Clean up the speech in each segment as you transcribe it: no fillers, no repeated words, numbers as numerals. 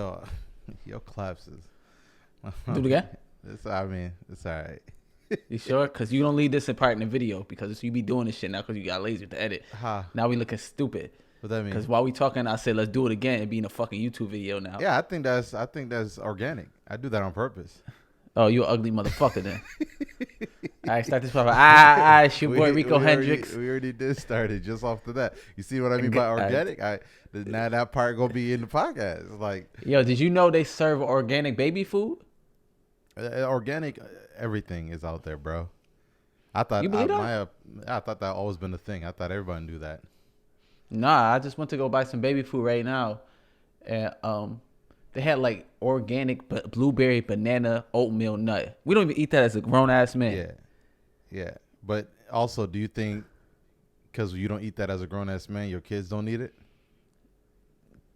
Yo, your claps is. Do it again. It's all right. You sure? Because you don't leave this in part in the video because you be doing this shit now because you got lazy to edit. Huh. Now we looking stupid. What that mean? Because while we talking, I said let's do it again and be in a fucking YouTube video now. Yeah, I think that's organic. I do that on purpose. Oh, you an ugly motherfucker then. All right, start this part. It's your boy Rico Hendricks. We already did start it just off to that. You see what I mean by organic? Now that part gonna be in the podcast. Like, yo, did you know they serve organic baby food? Organic, everything is out there, bro. I thought You believe that? I thought that always been a thing. I thought everybody knew that. Nah, I just went to go buy some baby food right now, and they had like organic blueberry banana oatmeal nut. We don't even eat that as a grown ass man. Yeah. But also, do you think because you don't eat that as a grown ass man, your kids don't eat it?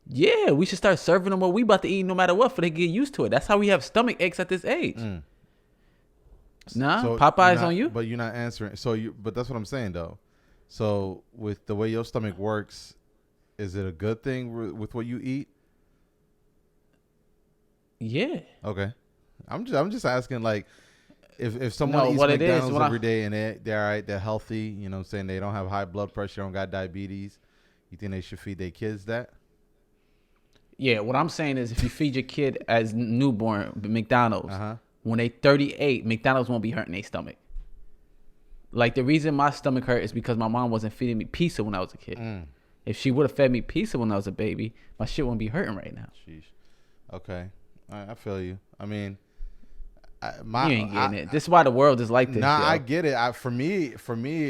Yeah, we should start serving them what we about to eat no matter what for they get used to it. That's how we have stomach aches at this age. Nah, so Popeye's on you. But you're not answering. But that's what I'm saying though. So with the way your stomach works, is it a good thing with what you eat? Yeah. Okay. I'm just asking, like, if someone eats McDonald's every day and they're all right, they're healthy, you know what I'm saying, they don't have high blood pressure, don't got diabetes, you think they should feed their kids that? Yeah, what I'm saying is if you feed your kid as newborn McDonald's, when they 38, McDonald's won't be hurting their stomach. Like, the reason my stomach hurt is because my mom wasn't feeding me pizza when I was a kid. If she would have fed me pizza when I was a baby, my shit wouldn't be hurting right now. Sheesh. Okay. I feel you. I mean, you ain't getting it. This is why the world is like this. Nah, yo. I get it. For me,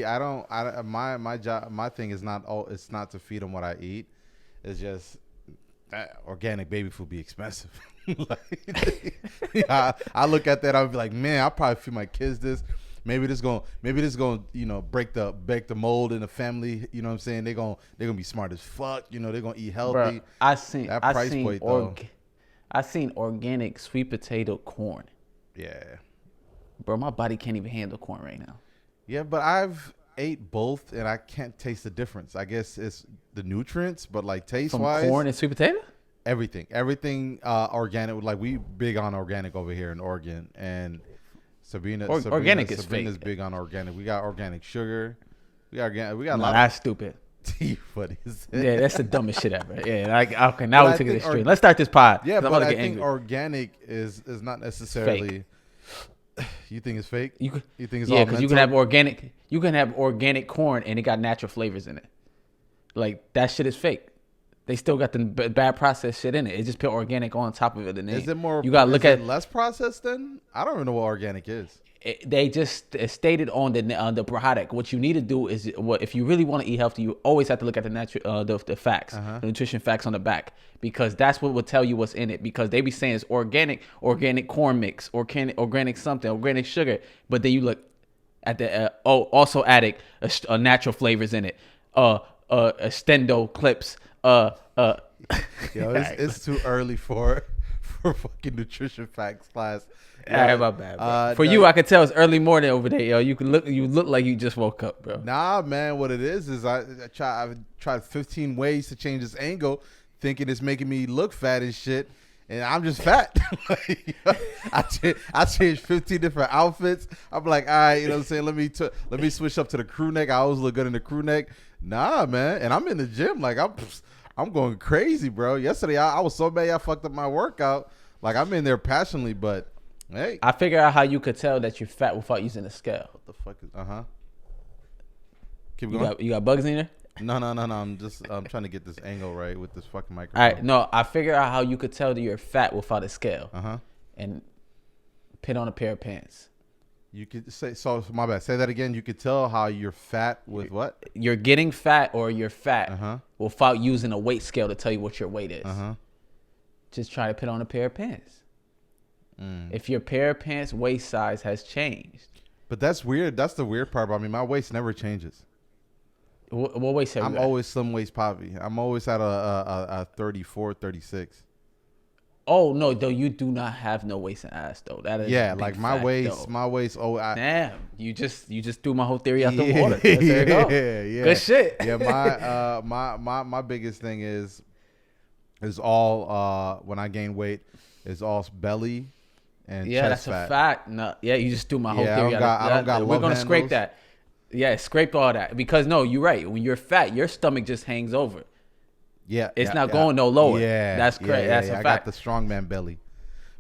my job, my thing is not. It's not to feed them what I eat. It's just that organic baby food be expensive. I look at that. I'll be like, man, I'll probably feed my kids this. Maybe this going, break the mold in the family. You know what I'm saying? They're gonna be smart as fuck. You know, they're gonna eat healthy. Bruh, I seen organic sweet potato corn. Yeah. Bro, my body can't even handle corn right now. Yeah, but I've ate both and I can't taste the difference. I guess it's the nutrients, but like taste-wise. From corn and sweet potato? Everything organic. Like, we big on organic over here in Oregon, and Sabrina's big on organic. We got organic sugar. We got a lot. That's stupid. What is it? Yeah, that's the dumbest shit ever. Yeah, like, okay, now we took it straight. Let's start this pod. Yeah, but I think organic is not necessarily. You think it's fake? You think it's all because you can have organic corn and it got natural flavors in it. Like, that shit is fake. They still got the bad processed shit in it. It just put organic on top of it. And is it more? You gotta look at less processed then? I don't even know what organic is. They just stated on the product. What you need to do is, if you really want to eat healthy, you always have to look at the natural the facts, the nutrition facts on the back, because that's what will tell you what's in it. Because they be saying it's organic corn mix, organic something, organic sugar, but then you look at the also added a natural flavors in it, stendo clips, Yo, it's too early for fucking nutrition facts class. Yeah, my bad. For you, I could tell it's early morning over there, yo. You look like you just woke up, bro. Nah, man. What it is I've tried 15 ways to change this angle, thinking it's making me look fat and shit, and I'm just fat. I changed 15 different outfits. I'm like, all right, you know what I'm saying? Let me switch up to the crew neck. I always look good in the crew neck. Nah, man. And I'm in the gym, like I'm going crazy, bro. Yesterday I was so mad I fucked up my workout. Like, I'm in there passionately, but. Hey, I figure out how you could tell that you're fat without using a scale. What the fuck is Keep going. You got bugs in there? No. I'm trying to get this angle right with this fucking microphone. All right, no, I figure out how you could tell that you're fat without a scale. And put on a pair of pants. You could say, so my bad. Say that again. You could tell how you're fat with what? You're getting fat or you're fat without using a weight scale to tell you what your weight is. Just try to put on a pair of pants. If your pair of pants waist size has changed. But that's weird. That's the weird part about me. My waist never changes. What waist have you I'm always slim waist poppy. I'm always at a 34, 36. Oh, no, though you do not have no waist and ass, though. That is like my waist, damn, you just threw my whole theory out the water. There you go. Yeah. Good shit. Yeah, my biggest thing is is all when I gain weight is all belly and Yeah, chest that's fat. a fact. No, yeah, you just threw my whole Yeah, theory out. I don't got We're love gonna scrape handles. that. Yeah, scrape all that because no, you're right. When you're fat, your stomach just hangs over. Yeah, It's yeah, not yeah. going no lower. Yeah, That's yeah, correct. yeah, That's yeah. a I got fact. the strongman belly.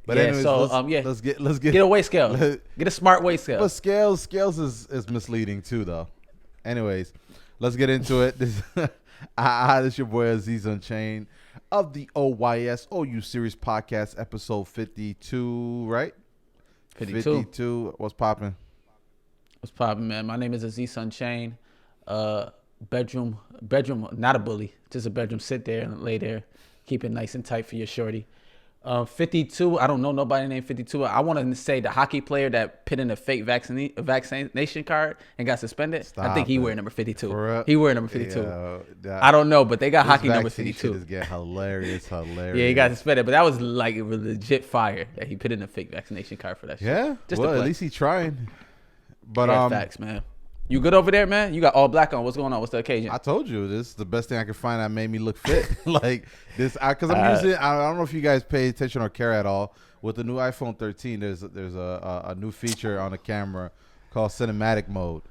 But Yeah, anyways, so let's get get a weight scale. Get a smart weight scale. But scales is misleading too, though. Anyways, let's get into it. This is your boy Aziz Unchained of the OYS Series Podcast, episode 52, right? 52. What's popping? What's poppin', man? My name is Aziz Unchained. Bedroom, not a bully, just a bedroom. Sit there and lay there. Keep it nice and tight for your shorty. 52, I don't know nobody named 52. I want to say the hockey player that put in a fake vaccination card and got suspended. I think he wear number 52. He wear number 52. I don't know, but they got hockey number 52. This get hilarious. Yeah, he got suspended, but that was like a legit fire that he put in a fake vaccination card for that shit. Yeah, just well, at least he trying. But yeah, facts, man. You good over there, man? You got all black on. What's going on? What's the occasion? I told you this is the best thing I could find that made me look fit. Like this, because I'm using. I don't know if you guys pay attention or care at all. With the new iPhone 13, there's a new feature on the camera called cinematic mode,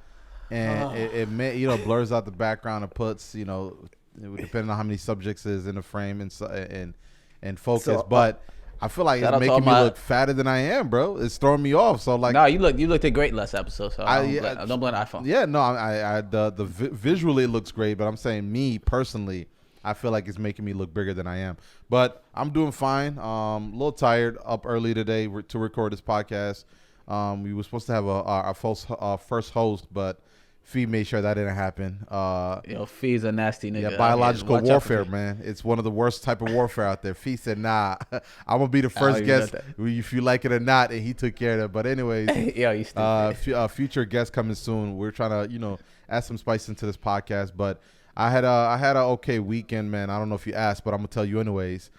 and it blurs out the background and puts depending on how many subjects is in the frame and focus, but. I feel like it's making me look fatter than I am, bro. It's throwing me off. So like, no, you looked great last episode. So don't blame the iPhone. Yeah, no, visually it looks great, but I'm saying me personally, I feel like it's making me look bigger than I am. But I'm doing fine. A little tired. Up early today to record this podcast. We were supposed to have our first host, but Fee made sure that didn't happen. Fee's a nasty nigga. Yeah, biological warfare, man. It's one of the worst type of warfare out there. Fee said, "Nah, I'm gonna be the first guest if you like it or not," and he took care of it. But anyways, you stupid. Future guest coming soon. We're trying to add some spice into this podcast. But I had a okay weekend, man. I don't know if you asked, but I'm gonna tell you anyways.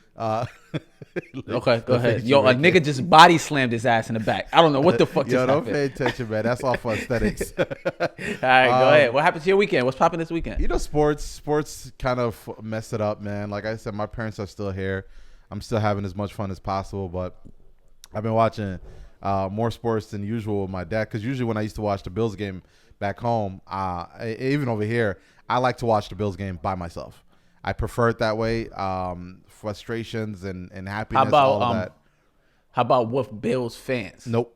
Okay, go ahead. Yo, a nigga just body slammed his ass in the back. I don't know what the fuck just happened. Don't pay attention, man. That's all for aesthetics. All right, go ahead. What happened to your weekend? What's popping this weekend? Sports kind of messed it up, man. Like I said, my parents are still here. I'm still having as much fun as possible, but I've been watching more sports than usual with my dad. Because usually when I used to watch the Bills game back home, even over here, I like to watch the Bills game by myself. I prefer it that way. Frustrations and happiness, all of that. How about with Bills fans? Nope.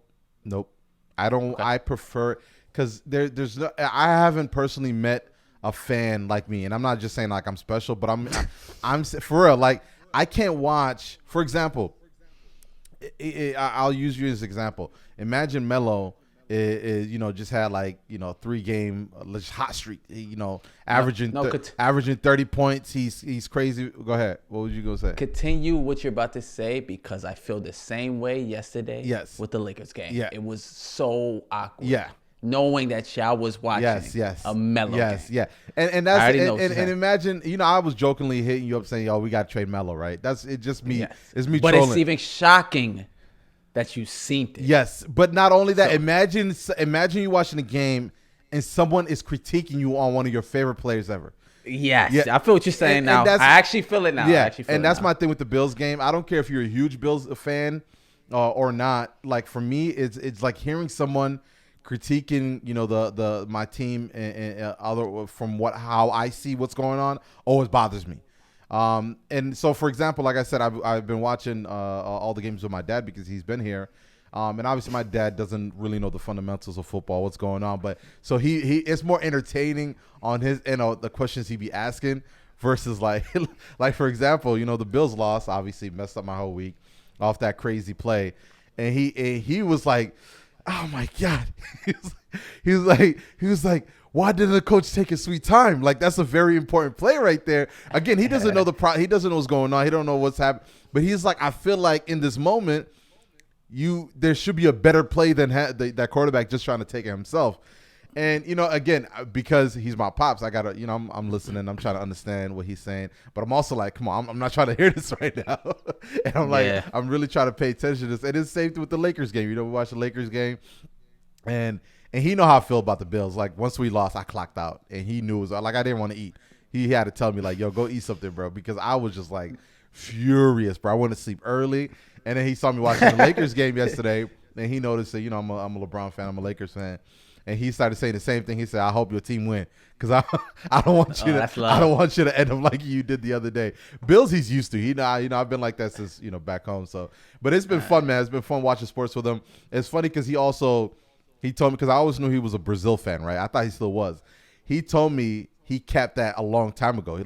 I don't. Okay. I prefer because there's no. I haven't personally met a fan like me, and I'm not just saying like I'm special, but I'm for real. Like I can't watch. For example, I'll use you as an example. Imagine Melo. Just had 3-game hot streak. Averaging 30 points. He's crazy. Go ahead. What was you gonna say? Continue what you're about to say because I feel the same way yesterday. Yes. With the Lakers game. Yeah. It was so awkward. Yeah. Knowing that y'all was watching. Yes. A Melo. Yes. Game. Yeah. And that's and imagine I was jokingly hitting you up saying, "Yo, we got to trade Melo," right? It's just me. Yes. It's me. But trolling. it's even shocking that you seen it. Yes, but not only that. Imagine you watching a game and someone is critiquing you on one of your favorite players ever. Yes, yeah. I feel what you're saying now. I actually feel it now. Yeah, that's my thing with the Bills game. I don't care if you're a huge Bills fan or not. Like for me, it's like hearing someone critiquing, my team and other from how I see what's going on always bothers me. And so, for example, like I said, I've been watching all the games with my dad because he's been here. And obviously my dad doesn't really know the fundamentals of football, what's going on. But so he it's more entertaining on his, the questions he be asking versus like for example, the Bills lost, obviously messed up my whole week off that crazy play. And he was like, oh my God. he was like, why didn't the coach take his sweet time? Like, that's a very important play right there. Again, he doesn't know he doesn't know what's going on. He don't know what's happening. But he's like, I feel like in this moment, there should be a better play than that quarterback just trying to take it himself. And, again, because he's my pops, I got to, I'm listening. I'm trying to understand what he's saying. But I'm also like, come on, I'm not trying to hear this right now. And I'm like, I'm really trying to pay attention to this. And it's same with the Lakers game. We watched the Lakers game. And he know how I feel about the Bills. Like, once we lost, I clocked out. And he knew it was like I didn't want to eat. He had to tell me, like, yo, go eat something, bro. Because I was just, like, furious, bro. I went to sleep early, and then he saw me watching the Lakers game yesterday, and he noticed that I'm a LeBron fan, I'm a Lakers fan, and he started saying the same thing. He said, "I hope your team win, because I don't want you to end up like you did the other day." Bills, he's used to. I've been like that since back home. So, but it's been fun, man. It's been fun watching sports with him. It's funny because he told me, because I always knew he was a Brazil fan, right? I thought he still was. He told me he capped that a long time ago.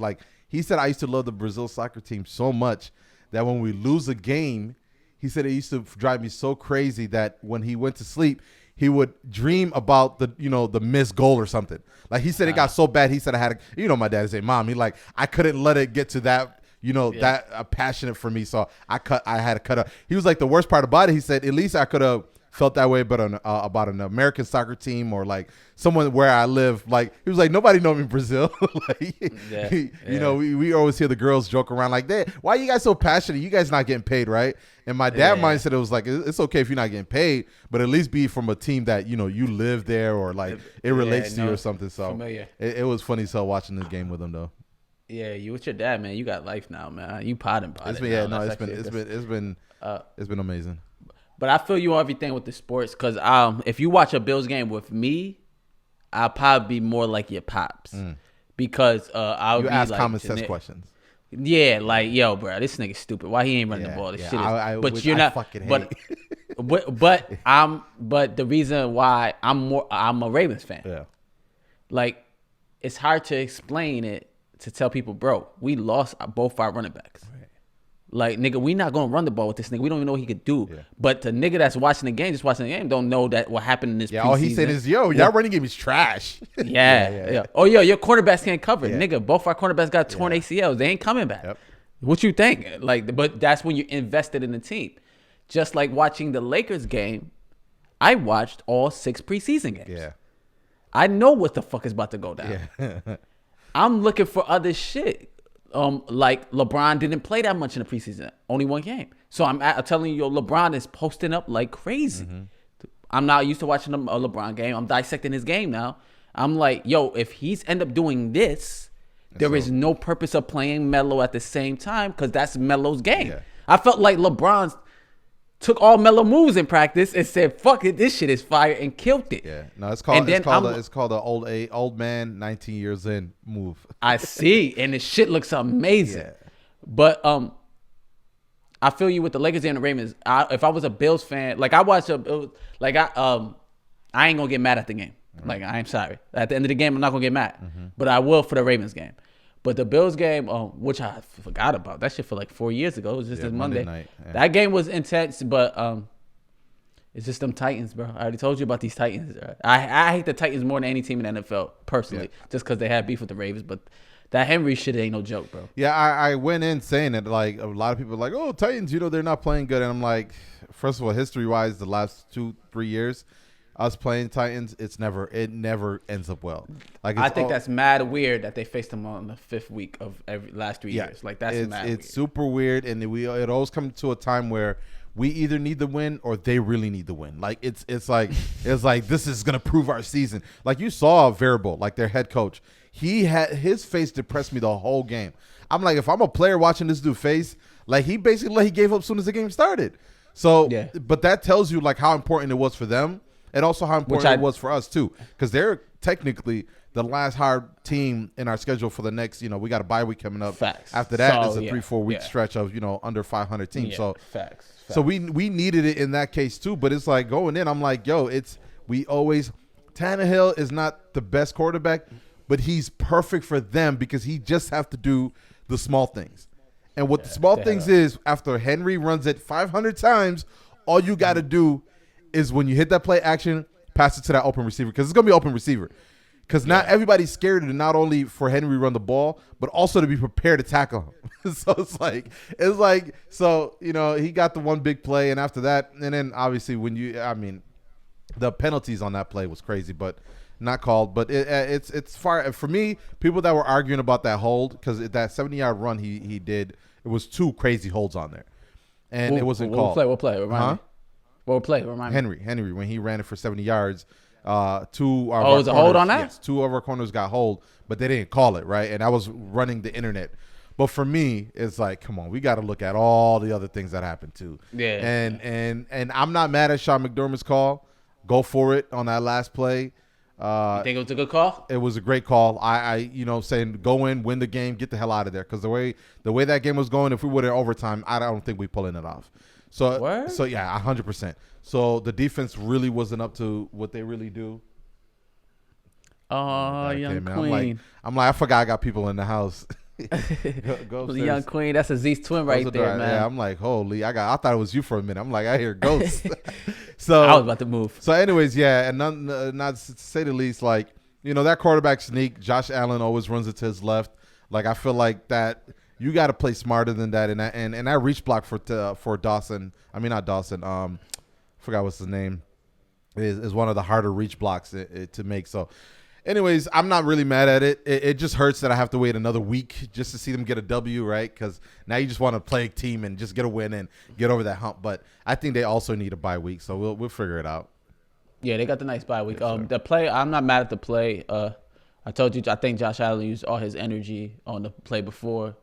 He said, I used to love the Brazil soccer team so much that when we lose a game, he said it used to drive me so crazy that when he went to sleep, he would dream about the missed goal or something. Like he said, it got so bad. He said, I had my dad say, "Mom," I couldn't let it get to that, that passionate for me. So I had to cut up. He was like, the worst part about it, he said, at least I could have felt that way, but about an American soccer team or like someone where I live. Like he was like, nobody know me in Brazil. We always hear the girls joke around like, "Why are you guys so passionate? You guys not getting paid, right?" And my dad mindset, it was like, it's okay if you're not getting paid, but at least be from a team that you live there or like it relates to you or something. So it was funny watching the game with him though. Yeah, you with your dad, man. You got life now, man. You potting. It's been amazing. But I feel you on everything with the sports, because if you watch a Bills game with me, I'll probably be more like your pops, because I'll ask common sense questions. Yeah, like, yo, bro, this nigga's stupid. Why he ain't running the ball? This shit is. But you're not. But the reason why I'm a Ravens fan. Yeah. Like, it's hard to explain it to tell people, bro, we lost both our running backs. Right. Like, nigga, we not gonna run the ball with this nigga. We don't even know what he could do. Yeah. But the nigga that's watching the game, don't know that what happened in this. Yeah, all he said is, "Yo, y'all running game is trash." Yeah. Oh, yo, your cornerbacks can't cover. Yeah. Nigga, both our cornerbacks got torn ACLs. They ain't coming back. Yep. What you think? Like, but that's when you're invested in the team. Just like watching the Lakers game, I watched all 6 preseason games. Yeah. I know what the fuck is about to go down. Yeah. I'm looking for other shit. Like LeBron didn't play that much in the preseason, only 1 game. So I'm telling you, LeBron is posting up like crazy. Mm-hmm. I'm not used to watching a LeBron game. I'm dissecting his game now. I'm like, yo, if he's end up doing this, there is no purpose of playing Melo at the same time, because that's Melo's game. Yeah. I felt like LeBron took all Melo moves in practice and said, "Fuck it, this shit is fire," and killed it. Yeah, no, it's called the old man 19 years in move. I see, and the shit looks amazing. Yeah. But I feel you with the Lakers and the Ravens. If I was a Bills fan, like I watched I ain't gonna get mad at the game. Mm-hmm. Like, I'm sorry. At the end of the game, I'm not gonna get mad, but I will for the Ravens game. But the Bills game, which I forgot about, that shit for like 4 years ago. It was just this Monday night. Yeah. That game was intense, but it's just them Titans, bro. I already told you about these Titans. I hate the Titans more than any team in the NFL, personally, just because they had beef with the Ravens. But that Henry shit ain't no joke, bro. Yeah, I went in saying it. Like, a lot of people are like, "Oh, Titans, they're not playing good." And I'm like, first of all, history-wise, the last 2-3 years, us playing Titans, it never ends up well. Like, I think that's mad weird that they faced them on the 5th week of last 3 years. Like, that's mad weird. It's super weird, and it always comes to a time where we either need the win or they really need the win. Like, it's like this is gonna prove our season. Like, you saw Variable, like their head coach. He had his face depressed me the whole game. I'm like, if I'm a player watching this dude face, like, he basically he gave up as soon as the game started. So, but that tells you like how important it was for them. And also how important it was for us, too, because they're technically the last hard team in our schedule for the next, we got a bye week coming up. Facts. After that is a 3-4 week stretch of, under 500 teams. Yeah, so facts. So we needed it in that case, too. But it's like going in, I'm like, yo, Tannehill is not the best quarterback, but he's perfect for them because he just have to do the small things. And what the small things is, after Henry runs it 500 times, all you got to do is when you hit that play action, pass it to that open receiver, because it's going to be open receiver. Because not everybody's scared to not only for Henry run the ball, but also to be prepared to tackle him. So it's like, he got the one big play, and after that, and then obviously the penalties on that play was crazy, but not called. But it's far for me. People that were arguing about that hold, because that 70-yard run he did, it was 2 crazy holds on there, and it wasn't called. What play? Remind me. What play? Remind me. Henry, when he ran it for 70 yards, 2 of our was a hold on that? Yes, 2 of our corners got hold, but they didn't call it, right? And I was running the internet. But for me, it's like, come on, we got to look at all the other things that happened too. Yeah. And I'm not mad at Sean McDermott's call. Go for it on that last play. You think it was a good call? It was a great call. I saying go in, win the game, get the hell out of there. Because the way that game was going, if we would have overtime, I don't think we pulling it off. So yeah, 100%. So the defense really wasn't up to what they really do. Oh, young queen. I'm like, I forgot I got people in the house. Go the young queen. That's Aziz twin right there, man. Yeah, I'm like, holy, I thought it was you for a minute. I'm like, I hear ghosts. So I was about to move. So, anyways, yeah, and not to say the least, like, that quarterback sneak, Josh Allen always runs it to his left. Like, I feel like that you got to play smarter than that, and that reach block for Dawson. I mean, not Dawson. Forgot what's his name. Is one of the harder reach blocks to make. So. Anyways, I'm not really mad at it. It just hurts that I have to wait another week just to see them get a W, right? Because now you just want to play a team and just get a win and get over that hump. But I think they also need a bye week, so we'll figure it out. Yeah, they got the nice bye week. The play, I'm not mad at the play. I told you, I think Josh Allen used all his energy on the play before.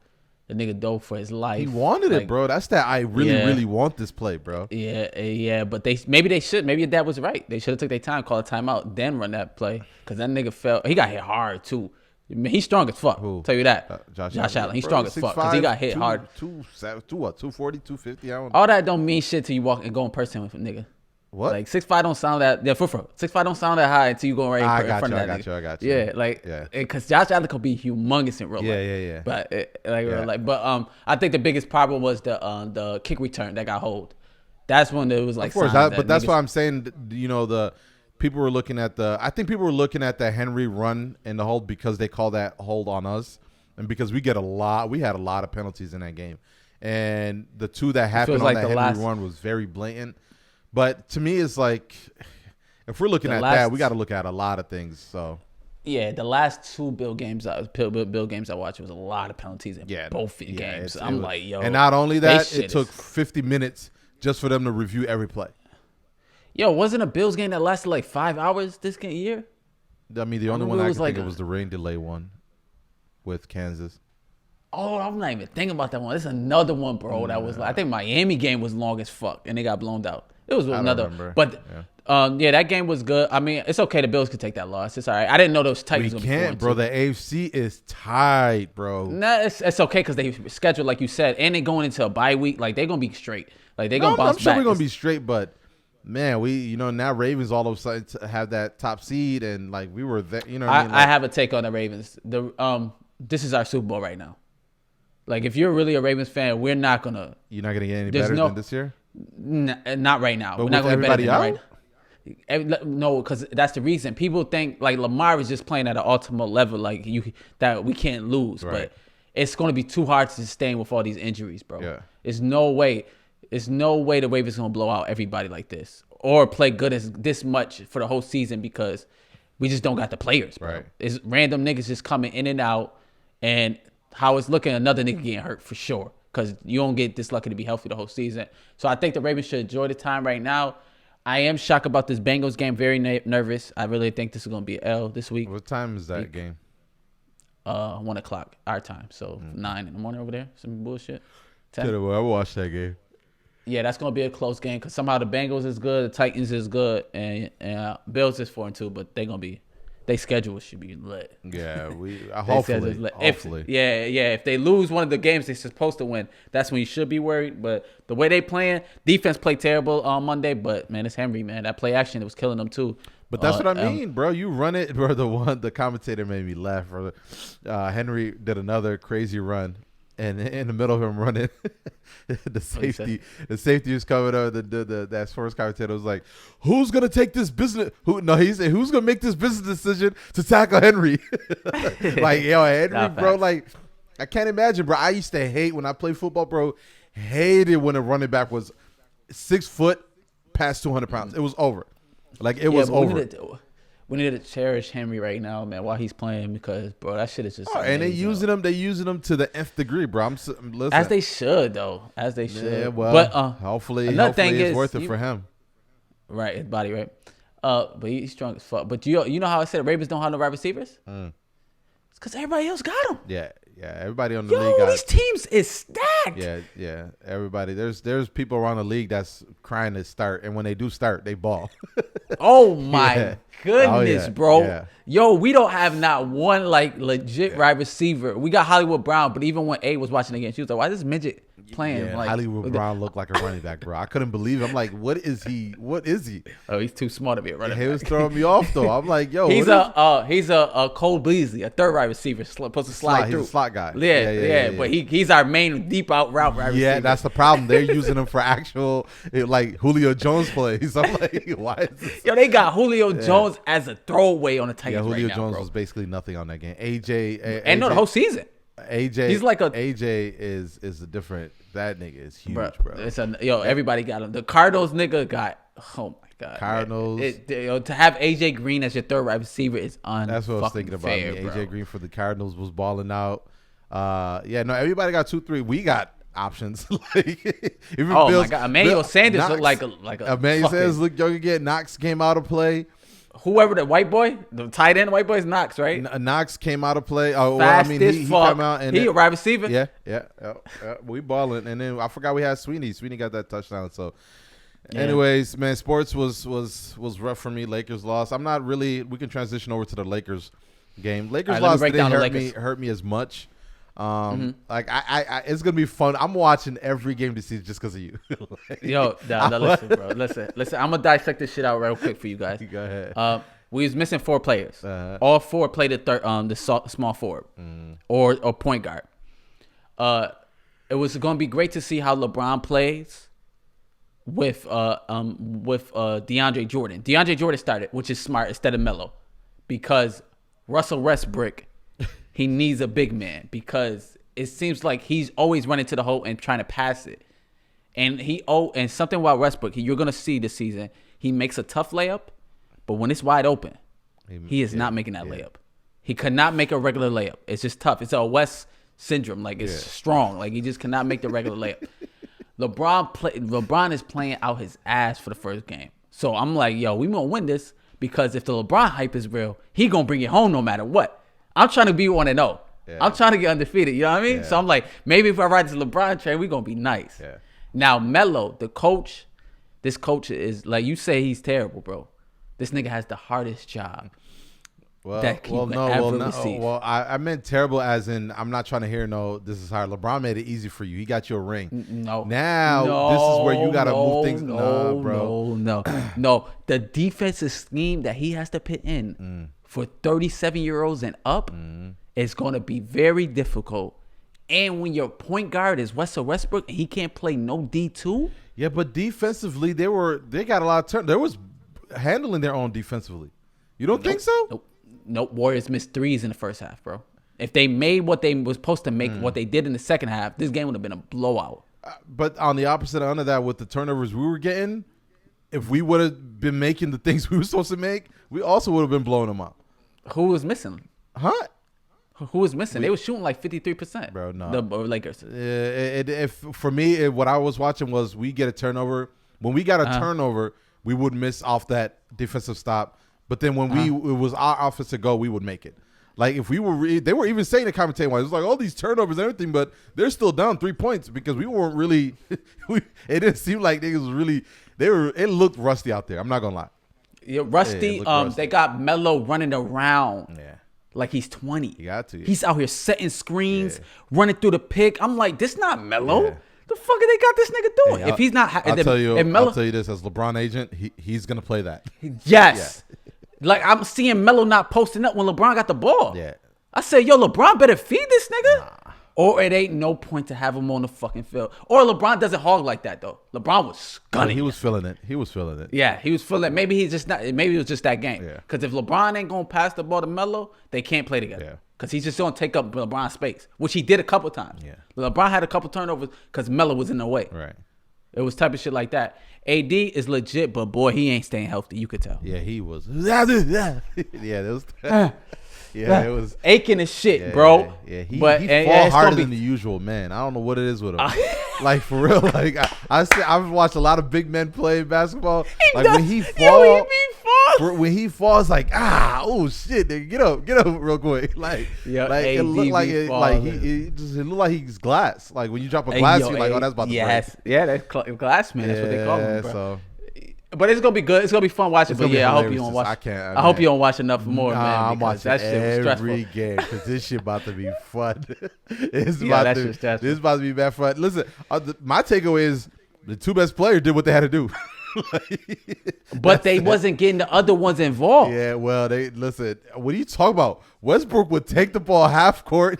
The nigga dove for his life. He wanted it, bro. That's that. I really want this play, bro. Yeah. But they should. Maybe that was right. They should have took their time, call a timeout, then run that play. Because that nigga fell. He got hit hard too. I mean, he's strong as fuck. Who? Tell you that. Josh Allen. He's strong as fuck because he got hit hard. 240, 250. All that don't mean shit till you walk and go in person with a nigga. What? Like 6'5" don't sound that. Yeah, 6'5" don't sound that high until you go right in front of that nigga. I got you. Yeah, because Josh Allen could be humongous in real life. Yeah. But I think the biggest problem was the kick return that got hold. That's when it was like. Of course, but that's why I'm saying. The people were looking at I think people were looking at the Henry run and the hold because they call that hold on us, and because we had a lot of penalties in that game, and the two that happened on that Henry run was very blatant. But to me, it's like, if we're looking at that, we got to look at a lot of things. So, yeah, the last two Bill games I watched, was a lot of penalties in both games. I'm like, yo. And not only that, it took 50 minutes just for them to review every play. Yo, wasn't a Bills game that lasted like 5 hours this year? I mean, the only one I can think of was the rain delay one with Kansas. Oh, I'm not even thinking about that one. There's another one, bro. That was like, I think Miami game was long as fuck, and they got blown out. It was another, but that game was good. I mean, it's okay. The Bills could take that loss. It's all right. I didn't know those Titans. We can't, bro. The AFC is tight, bro. Nah, it's okay because they scheduled like you said, and they going into a bye week. Like they're gonna be straight. Like they're gonna bounce back. I'm sure we're gonna be straight, but man, we now Ravens all of a sudden have that top seed, and like we were there. I have a take on the Ravens. This is our Super Bowl right now. Like if you're really a Ravens fan, we're not gonna. You're not gonna get any better than this year. Not right now. But we're not going to be better than out? Right. No, because that's the reason. People think like Lamar is just playing at an ultimate level, like that we can't lose. Right. But it's going to be too hard to sustain with all these injuries, bro. Yeah. There's no way the Ravens going to blow out everybody like this or play good as this much for the whole season because we just don't got the players, bro. Right. It's random niggas just coming in and out, and how it's looking, another nigga getting hurt for sure. Because you don't get this lucky to be healthy the whole season. So I think the Ravens should enjoy the time right now. I am shocked about this Bengals game. Very nervous. I really think this is going to be an L this week. What time is that game? 1 o'clock our time. So 9 in the morning over there. Some bullshit. 10. I watched that game. Yeah, that's going to be a close game because somehow the Bengals is good, the Titans is good, and Bills is 4-2, but they're going to be. They schedule should be lit. Yeah, hopefully. If they lose one of the games they're supposed to win, that's when you should be worried. But the way they playing, defense played terrible on Monday. But man, it's Henry, man. That play action, it was killing them too. But that's what I mean, bro. You run it, bro. The commentator made me laugh. Bro. Henry did another crazy run. And in the middle of him running, the safety was coming over. That sports commentator was like, "Who's gonna take this business?" He said, "Who's gonna make this business decision to tackle Henry?" Like, yo, Henry, bro. Like, I can't imagine, bro. I used to hate when I played football, bro. Hated when a running back was 6 foot, past 200 pounds. It was over. Like it was over. We need to cherish Henry right now, man, while he's playing because, bro, that shit is just. Oh, and they using him to the nth degree, bro. Listen. As they should, though. As they should. Yeah, well, but hopefully it's worth it for him. Right, his body, right? But he's strong as fuck. But you know how I said Ravens don't have no wide receivers? It's because everybody else got them. Yeah, Yeah, everybody on the league got these teams is stacked. Yeah. Everybody. There's people around the league that's crying to start, and when they do start, they ball. Oh my goodness, bro. Yeah. Yo, we don't have not one like legit wide receiver. We got Hollywood Brown, but even when A was watching again, she was like, "Why is this midget playing?" Yeah, like Hollywood Brown looked like a running back, bro. I couldn't believe it. I'm like, what is he? Oh, he's too smart to be a running back. He was throwing me off though. I'm like, yo, he's a Cole Beasley, a third wide receiver, supposed to slide through. He's a slot guy. Yeah. But he's our main deep out route wide receiver. Yeah, that's the problem. They're using him for actual like Julio Jones plays. I'm like, why is this? Yo, they got Julio Jones as a throwaway on the Titans. Yeah, Julio right now, Jones bro. was basically nothing on that game. AJ, and no, the whole season. AJ, he's like AJ is a different. That nigga is huge, bro. Everybody got him. The Cardinals nigga got. Oh my god, Cardinals. To have AJ Green as your third wide receiver is That's what I was thinking about. AJ Green for the Cardinals was balling out. Everybody got 2-3. We got options. Like, even oh Bills, my god, Emmanuel Sanders Knox, looked like a Emmanuel Sanders looked young again. Knox came out of play. Whoever the white boy, the tight end white boy is Knox, right? Knox came out of play. Oh, Fast he came out and he a wide receiver. Yeah. We balling, and then I forgot we had Sweeney. Sweeney got that touchdown. So, anyways, man, sports was rough for me. Lakers lost. I'm not really. We can transition over to the Lakers game. Lakers lost didn't hurt me as much. Like I it's gonna be fun. I'm watching every game this season just because of you. Listen, bro. Listen. I'm gonna dissect this shit out real quick for you guys. Go ahead. We was missing 4 players. All 4 played the small forward or point guard. It was gonna be great to see how LeBron plays with DeAndre Jordan. DeAndre Jordan started, which is smart instead of Melo, because Russell Westbrook. He needs a big man because it seems like he's always running to the hole and trying to pass it. And something about Westbrook, you're going to see this season, he makes a tough layup, but when it's wide open, he is not making that layup. He could not make a regular layup. It's just tough. It's a West syndrome. Like, it's strong. Like, he just cannot make the regular layup. LeBron is playing out his ass for the first game. So I'm like, yo, we going to win this because if the LeBron hype is real, he going to bring it home no matter what. I'm trying to be 1-0. I'm trying to get undefeated. You know what I mean? Yeah. So I'm like, maybe if I ride this LeBron train, we're going to be nice. Yeah. Now, Melo, this coach is, like you say, he's terrible, bro. This nigga has the hardest job. I meant terrible as in I'm not trying to hear this is hard. LeBron made it easy for you. He got you a ring. Now this is where you got to move things. No. The defensive scheme that he has to put in for 37-year-olds and up is going to be very difficult. And when your point guard is Russell Westbrook and he can't play no D2. Yeah, but defensively they got a lot of turn. There was handling their own defensively. You don't think so? Nope. Warriors missed 3s in the first half, bro. If they made what they was supposed to make, what they did in the second half, this game would have been a blowout. But on the opposite end of that, with the turnovers we were getting, if we would have been making the things we were supposed to make, we also would have been blowing them out. Who was missing? Huh? Who was missing? They were shooting like 53%. Bro, no. The Lakers. For me, what I was watching was we get a turnover. When we got a turnover, we would miss off that defensive stop. But then when it was our offensive goal, we would make it. Like if we were, they were even saying the commentating wise, it was like all these turnovers and everything, but they're still down 3 points because we weren't really. It didn't seem like they was really. It looked rusty out there. I'm not gonna lie. Yeah, rusty. They got Melo running around. Yeah. Like he's 20. You got to. He's out here setting screens, running through the pick. I'm like, this not Melo. Yeah. The fuck are they got this nigga doing? Hey, if he's not, I'll tell you this as LeBron agent, he's gonna play that. Yes. Yeah. Like I'm seeing Melo not posting up when LeBron got the ball. Yeah. I said, yo, LeBron better feed this nigga. Nah. Or it ain't no point to have him on the fucking field. Or LeBron doesn't hog like that though. LeBron was gunning. He was feeling it. Yeah, he was feeling it. Maybe it was just that game. Yeah. Because if LeBron ain't gonna pass the ball to Melo, they can't play together. Yeah. Because he's just gonna take up LeBron's space, which he did a couple times. Yeah. LeBron had a couple turnovers because Melo was in the way. Right. It was type of shit like that. AD is legit, but boy, he ain't staying healthy. You could tell. Yeah, he was. Yeah, it was aching as shit, bro. Yeah, he fall harder than the usual, man. I don't know what it is with him. Like for real, like I've watched a lot of big men play basketball. When he fall, when he falls, like oh shit, nigga, get up real quick. Like it looked like it looked like he's glass. Like when you drop a glass, you're like, oh, that's about to break. Yeah, that's glass man. That's what they call him, bro. So. But it's gonna be good. It's gonna be fun watching. But yeah, I hope you don't watch. I hope you don't watch enough more, man. I'm watching that shit was stressful. every game because this shit about to be fun. This is about to be bad fun. Listen, my takeaway is the two best players did what they had to do. But they wasn't getting the other ones involved. Yeah, well, listen. What are you talking about? Westbrook would take the ball half court,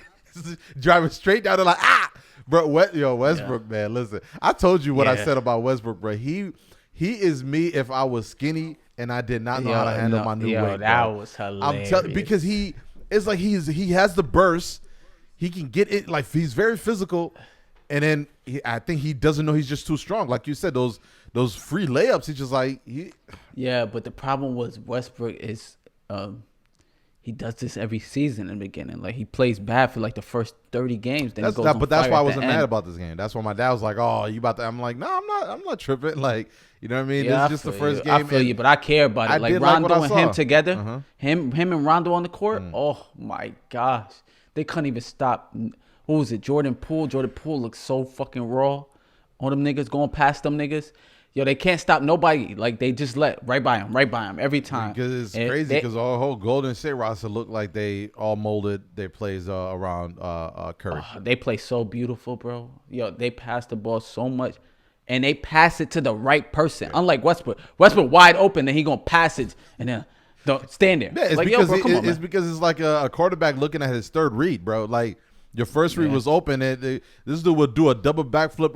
driving straight down. They're like, bro, Westbrook, man. Listen, I told you what I said about Westbrook, bro. He is me if I was skinny and I did not know how to handle my new weight. That was hilarious. Because it's like he has the burst. He can get it. Like he's very physical, and then I think he doesn't know he's just too strong. Like you said, those free layups. He's just like Yeah, but the problem was Westbrook is he does this every season in the beginning. Like he plays bad for like the first 30 games. Then that's why I wasn't mad about this game. That's why my dad was like, "Oh, you about to?" I'm like, "No, I'm not tripping." Like, you know what I mean? Yeah, this is just the first game. I feel you, but I care about it. Like Rondo and him together, him and Rondo on the court. Oh my gosh, they couldn't even stop. Who was it? Jordan Poole. Jordan Poole looks so fucking raw. All them niggas going past them niggas. Yo, they can't stop nobody. Like they just let right by him every time. Because it's crazy because our whole Golden State roster looked like they all molded their plays around Curry. They play so beautiful, bro. Yo, they pass the ball so much, and they pass it to the right person. Yeah. Unlike Westbrook, wide open, and he gonna pass it, and then don't stand there. Yeah, it's like, because yo, bro, it's because it's like a quarterback looking at his third read, bro. Like your first read was open, and this dude would do a double backflip.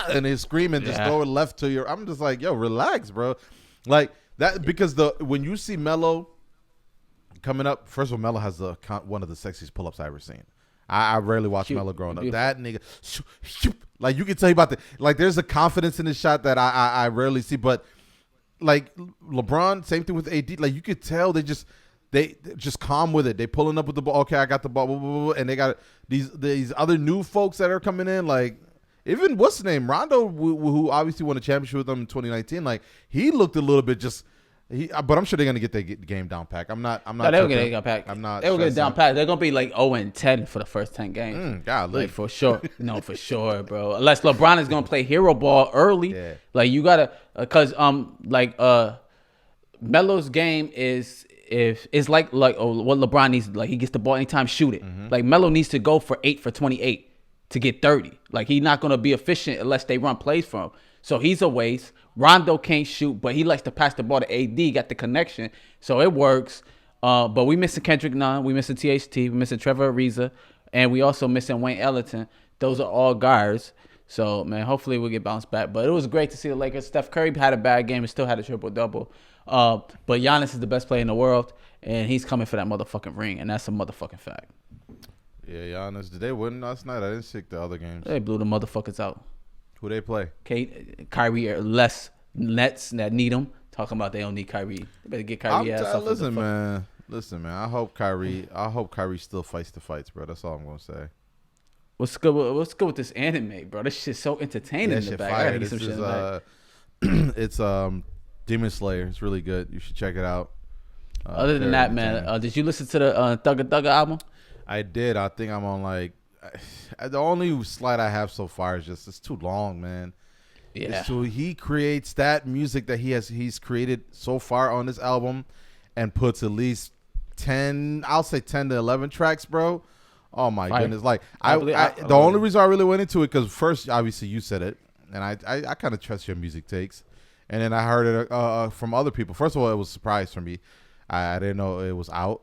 And they scream and just throw it left to your. I'm just like, yo, relax, bro. Like that because when you see Melo coming up, first of all, Melo has one of the sexiest pull-ups I've ever seen. I rarely watch Melo growing up. That nigga, like you can tell you about like there's a confidence in his shot that I rarely see. But like LeBron, same thing with AD. Like you could tell they just calm with it. They pulling up with the ball. Okay, I got the ball, blah, blah, blah, and they got these other new folks that are coming in like. Even what's the name? Rondo, who obviously won a championship with them in 2019, like he looked a little bit but I'm sure they're gonna get their game down pack. I'm not. No, they'll get it down pack. I'm not. They'll get it down pack. They're gonna be like 0-10 for the first 10 games. Golly. Like for sure. No, for sure, bro. Unless LeBron is gonna play hero ball early. Yeah. Like you gotta, cause Melo's game is. If it's like what LeBron needs, like he gets the ball anytime, shoot it. Like Melo needs to go for 8 for 28 to get 30. Like he's not gonna be efficient unless they run plays for him. So he's a waste. Rondo can't shoot, but he likes to pass the ball to AD. Got the connection, so it works. But we missing Kendrick Nunn, we missing THT, we missing Trevor Ariza, and we also missing Wayne Ellington. Those are all guards. So man, hopefully we'll get bounced back. But it was great to see the Lakers. Steph Curry had a bad game and still had a triple-double. But Giannis is the best player in the world, and he's coming for that motherfucking ring, and that's a motherfucking fact. Yeah, Giannis. Did they win last night? I didn't see the other games. They blew the motherfuckers out. Who they play? Kyrie or less Nets that need him. Talking about they don't need Kyrie. They better get Kyrie ass off. Listen, man. I hope Kyrie still fights the fights, bro. That's all I'm gonna say. What's good with this anime, bro? This shit's so entertaining in the back. I gotta get some shit in the back. It's Demon Slayer. It's really good. You should check it out. Other than that, man, did you listen to the Thugga Thugga album? I did. I think I'm on like the only slide I have so far is just it's too long, man. Yeah. So he creates that music that he's created so far on this album, and puts at least 10 to 11 tracks, bro. Oh my goodness! Like the only reason I really went into it because first, obviously, you said it, and I kind of trust your music takes, and then I heard it from other people. First of all, it was a surprise for me. I didn't know it was out.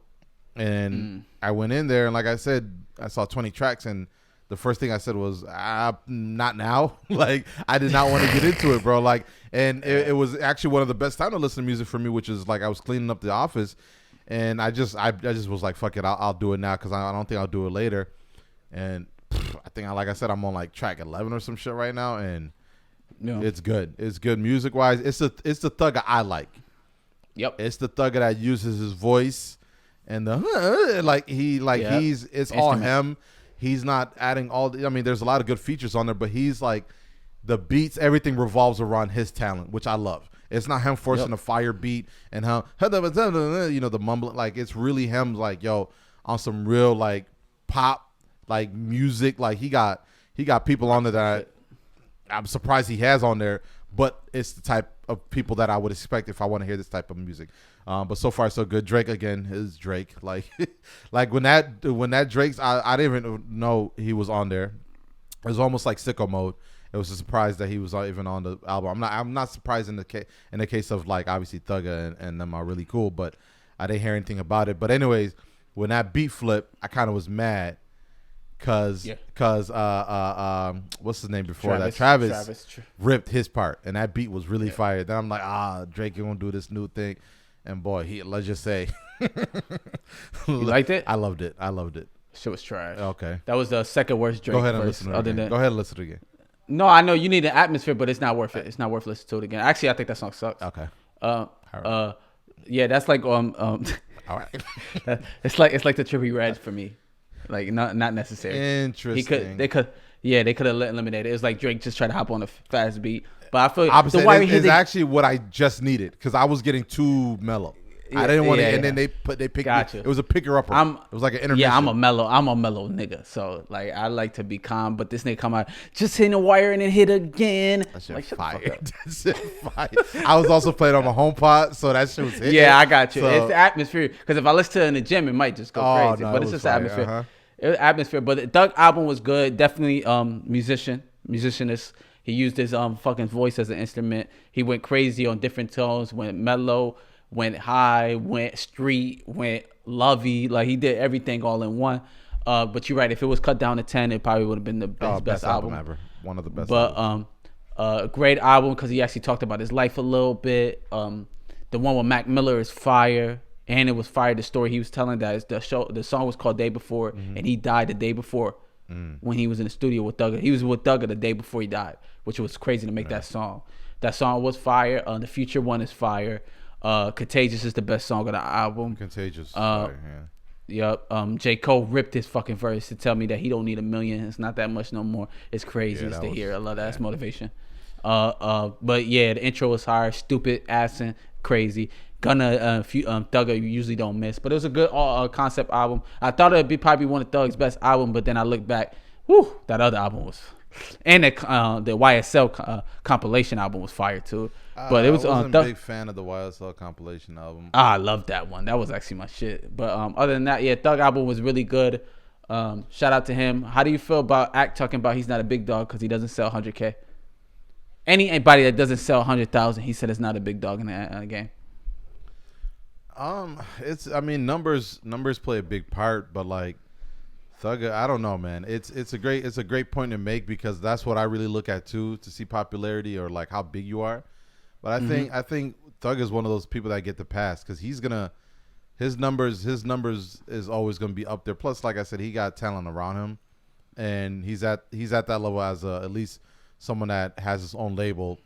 And I went in there, and like I said, I saw 20 tracks, and the first thing I said was, not now. Like, I did not want to get into it, bro. Like, and it was actually one of the best time to listen to music for me, which is like I was cleaning up the office, and I just was like, fuck it, I'll do it now because I don't think I'll do it later. And I think, like I said, I'm on like track 11 or some shit right now, and it's good. It's good music-wise. It's the Thugger I like. Yep. It's the Thugger that uses his voice. And it's all him. He's not adding there's a lot of good features on there, but he's like the beats, everything revolves around his talent, which I love. It's not him forcing a fire beat and how the mumbling. Like it's really him like yo on some real like pop like music. Like he got people on there that I'm surprised he has on there. But it's the type of people that I would expect if I want to hear this type of music. But so far so good. Drake again is Drake. Like like when that Drake's I didn't even know he was on there. It was almost like sicko mode. It was a surprise that he was even on the album. I'm not surprised in the case of like obviously Thugga and them are really cool, but I didn't hear anything about it. But anyways, when that beat flipped, I kind of was mad. Cause what's his name before that? Travis ripped his part, and that beat was really fire. Then I'm like, Drake, you gonna do this new thing, and boy, let's just say, you liked it? I loved it. Shit was trash. Okay, that was the second worst Drake. Go ahead and listen to it again. Go ahead and listen to it again. No, I know you need an atmosphere, but it's not worth it. It's not worth listening to it again. Actually, I think that song sucks. Okay. Yeah, that's like all right. it's like the Trippie Redd for me. Like not necessary. Interesting. They could have eliminated it. It was like Drake just tried to hop on a fast beat. But I feel opposite is actually what I just needed because I was getting too mellow. I didn't want to, and then they picked. Gotcha. It was a picker upper. It was like an intermission. Yeah, I'm a mellow nigga. So like I like to be calm, but this nigga come out just hitting a wire and then hit again. That shit like fire. That shit fire. I was also playing on my HomePod, so that shit was hitting. Yeah, I got you. So, it's the atmosphere because if I listen to it in the gym, it might just go crazy. No, but it's just the atmosphere. Uh-huh. It was atmosphere. But the Thug album was good. Definitely musicianist. He used his fucking voice as an instrument. He went crazy on different tones. Went mellow. Went high, went street, went lovey. Like he did everything all in one. But you're right. If it was cut down to 10, it probably would have been the best album ever. One of the best. But a great album because he actually talked about his life a little bit. The one with Mac Miller is fire, and it was fire. The story he was telling that is the song was called Day Before, and he died the day before when he was in the studio with Thugga. He was with Thugga the day before he died, which was crazy to make that song. That song was fire. The Future one is fire. Contagious is the best song of the album. Contagious. Yep. J. Cole ripped his fucking verse to tell me that he don't need $1 million. It's not that much no more. It's crazy to hear. I love that. That's motivation. But yeah, the intro was hard, stupid, assing, crazy. Thugga you usually don't miss, but it was a good concept album. I thought it'd be probably one of Thug's best album, but then I looked back, that other album was, and the YSL compilation album was fire too. But it was I wasn't a big fan of the YSL compilation album. I loved that one. That was actually my shit. But other than that, yeah, Thug album was really good. Shout out to him. How do you feel about Act talking about he's not a big dog because he doesn't sell 100K? Anybody that doesn't sell 100,000, he said it's not a big dog in the game. Numbers play a big part, but like Thugga, I don't know, man. It's a great point to make because that's what I really look at too, to see popularity or like how big you are. But I think Thugga is one of those people that get the pass because his numbers is always gonna be up there. Plus, like I said, he got talent around him, and he's at that level as at least someone that has his own label.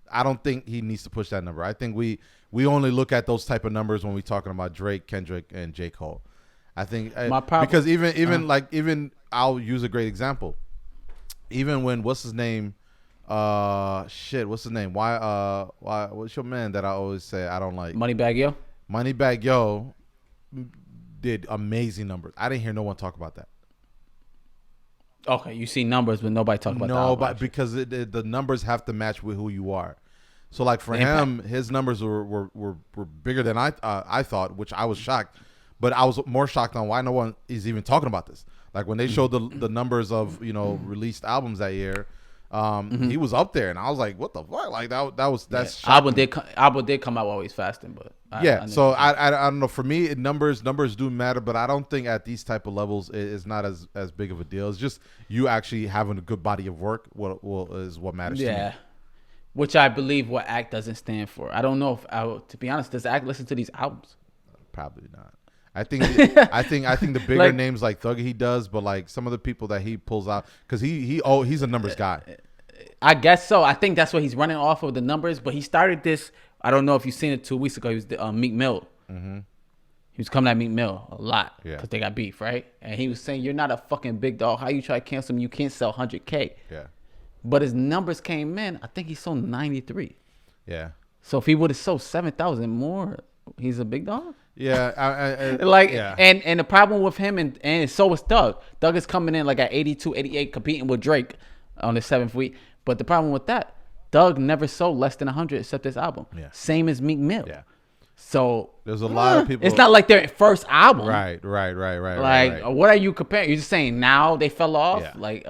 I don't think he needs to push that number. I think we only look at those type of numbers when we're talking about Drake, Kendrick, and J. Cole. I think because even I'll use a great example. Even when what's his name? What's his name? Why what's your man that I always say I don't like? Moneybagg Yo did amazing numbers. I didn't hear no one talk about that. Okay, you see numbers, but nobody talk about that. No, but because the numbers have to match with who you are. So like for him, his numbers were bigger than I thought, which I was shocked. But I was more shocked on why no one is even talking about this. Like when they showed the numbers of released albums that year, he was up there, and I was like, "What the fuck?" Like that's album did come out while he's fasting, but I don't know. For me, numbers do matter, but I don't think at these type of levels it's not as big of a deal. It's just you actually having a good body of work. Is what matters. To me. Which I believe what Act doesn't stand for. I don't know to be honest, does Act listen to these albums? Probably not. I think the bigger names like Thugga he does, but like some of the people that he pulls out because he's a numbers guy. I guess so. I think that's what he's running off of the numbers. But he started this. I don't know if you've seen it 2 weeks ago. He was Meek Mill. Mm-hmm. He was coming at Meek Mill a lot because they got beef, right? And he was saying, "You're not a fucking big dog. How you try to cancel me? You can't sell 100K." Yeah. But his numbers came in. I think he sold 93. Yeah. So if he would have sold 7,000 more, he's a big dog. Yeah, and the problem with him and so is Doug. Doug is coming in like at 82, 88, competing with Drake on the 7th week. But the problem with that, Doug never sold less than 100 except this album. Yeah. Same as Meek Mill. Yeah. So there's a lot of people. It's not like their first album. Right. Like, what are you comparing? You're just saying now they fell off. Yeah. Like,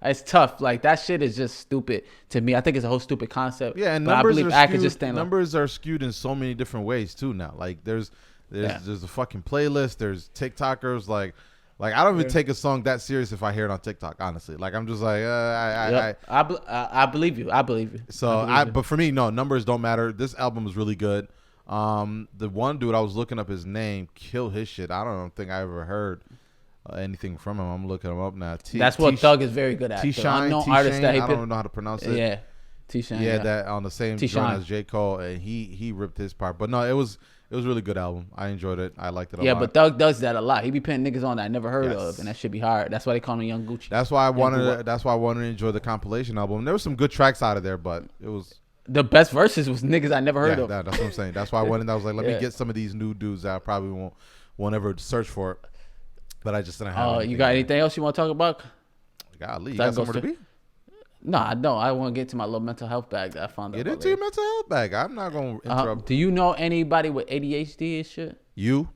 it's tough. Like that shit is just stupid to me. I think it's a whole stupid concept. Yeah, and but numbers I believe are Act is skewed. just staying Numbers are skewed in so many different ways too now. Like there's a fucking playlist. There's TikTokers. Like I don't even take a song that serious if I hear it on TikTok. Honestly, like I'm just like I believe you. I believe you. So but for me, no, numbers don't matter. This album is really good. The one dude I was looking up his name, kill his shit. I don't think I ever heard anything from him. I'm looking him up now. That's what Thug is very good at. T-Shine, artist that I don't know how to pronounce it. Yeah, T-Shine. Yeah, that on the same joint as J. Cole, and he ripped his part. But no, it was a really good album. I enjoyed it. I liked it a lot. Yeah, but Thug does that a lot. He be putting niggas on that I never heard of, and that should be hard. That's why they call him Young Gucci. That's why I wanted to enjoy the compilation album. There was some good tracks out of there, but it was. The best verses was niggas I never heard of. That's what I'm saying. That's why I went and I was like, let me get some of these new dudes that I probably won't ever search for it. But I just didn't have you got anything else you want to talk about? Golly, you got somewhere to be? No, I don't. I want to get to my little mental health bag that I found out. Get into your mental health bag. I'm not going to interrupt. Do you know anybody with ADHD and shit? You?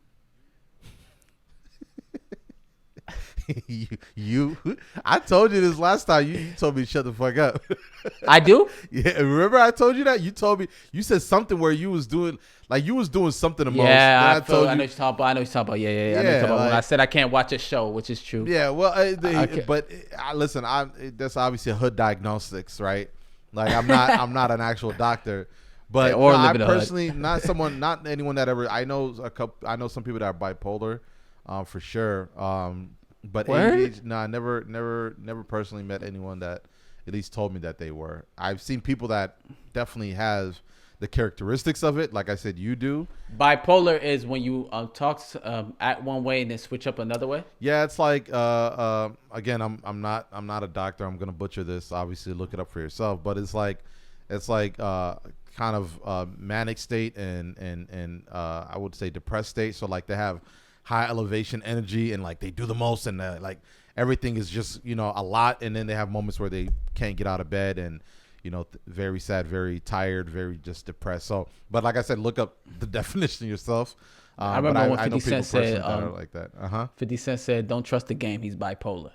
you I told you this last time. You told me to shut the fuck up. I do? Yeah, remember I told you that? You told me, you said something where you was doing something the most. Yeah, I know you're talking about. Yeah. I know you're talking about when I said I can't watch a show, which is true. Yeah, well, listen, that's obviously a hood diagnostics, right? Like I'm not an actual doctor. But I personally, not anyone that ever. I know some people that are bipolar, for sure. But ADHD, I never personally met anyone that at least told me that they were. I've seen people that definitely have the characteristics of it. Like I said, you do. Bipolar is when you talk at one way and then switch up another way. Yeah, it's like again, I'm not a doctor. I'm gonna butcher this. Obviously, look it up for yourself. But it's like kind of manic state and I would say depressed state. So like they have high elevation energy and like they do the most and like everything is just a lot, and then they have moments where they can't get out of bed and very sad, very tired, very just depressed. So but like I said, look up the definition yourself. I remember when 50 Cent said like that. 50 Cent said don't trust the game, he's bipolar.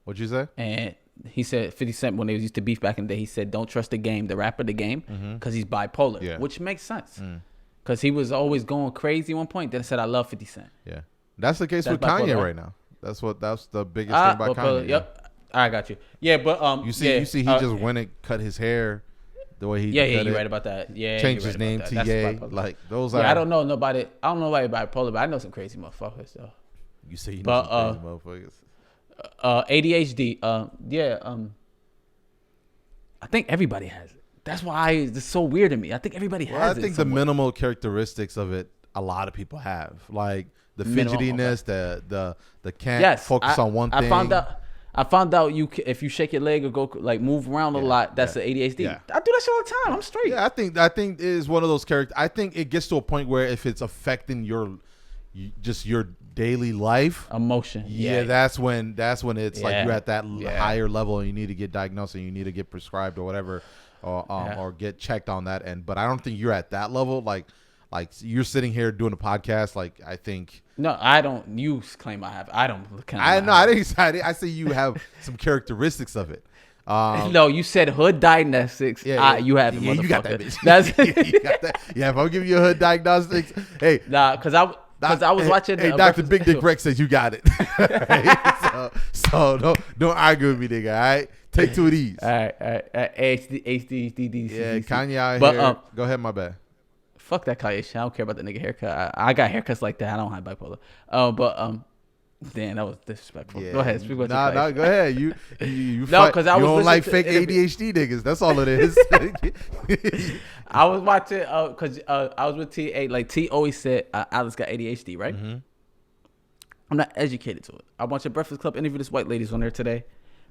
What'd you say? And he said 50 Cent, when they used to beef back in the day, he said don't trust the game, the rapper, the game, because he's bipolar. Which makes sense because he was always going crazy at one point. Then I said I love 50 Cent. Yeah, that's the case with Kanye right now. That's the biggest thing about Kanye. Yep, I got you. Yeah, but you see, he just went and cut his hair the way he you're right about that. Yeah, changed his name to Ye. Like those are. I don't know nobody. I don't know nobody bipolar, but I know some crazy motherfuckers though. You say you know some crazy motherfuckers. ADHD. I think everybody has it. That's why it's so weird to me. I think everybody has it. I think the minimal characteristics of it, a lot of people have, like the fidgetiness, the can't focus on one thing. I found out if you shake your leg or go like move around a lot, that's the ADHD. Yeah. I do that shit all the time. I'm straight. Yeah, I think it is one of those characters. I think it gets to a point where if it's affecting your daily life, emotion. Yeah, that's when it's like you're at that higher level and you need to get diagnosed and you need to get prescribed or whatever, or get checked on that end. But I don't think you're at that level. Like you're sitting here doing a podcast. Like I think. No, I don't. You claim I have. I don't. I say you have some characteristics of it. No, you said hood diagnostics. Yeah. You have. Yeah, you got that bitch. You got that. Yeah, if I'm giving you a hood diagnostics, hey. Nah, because I was watching. Hey, Dr. Big Dick Rex says you got it. Right? So don't argue with me, nigga. All right, take two of these. All right. HD. Yeah, Kanye out here. Go ahead, my bad. Fuck that Kanye shit. I don't care about the nigga haircut. I got haircuts like that. I don't have bipolar. Damn, that was disrespectful. Yeah. Go ahead, speak about your Nah, go ahead. You no, because I was don't like fake ADHD niggas. That's all it is. I was watching because I was with T. Like T always said, Alex got ADHD, right? Mm-hmm. I'm not educated to it. I watched a Breakfast Club interview this white lady's on there today,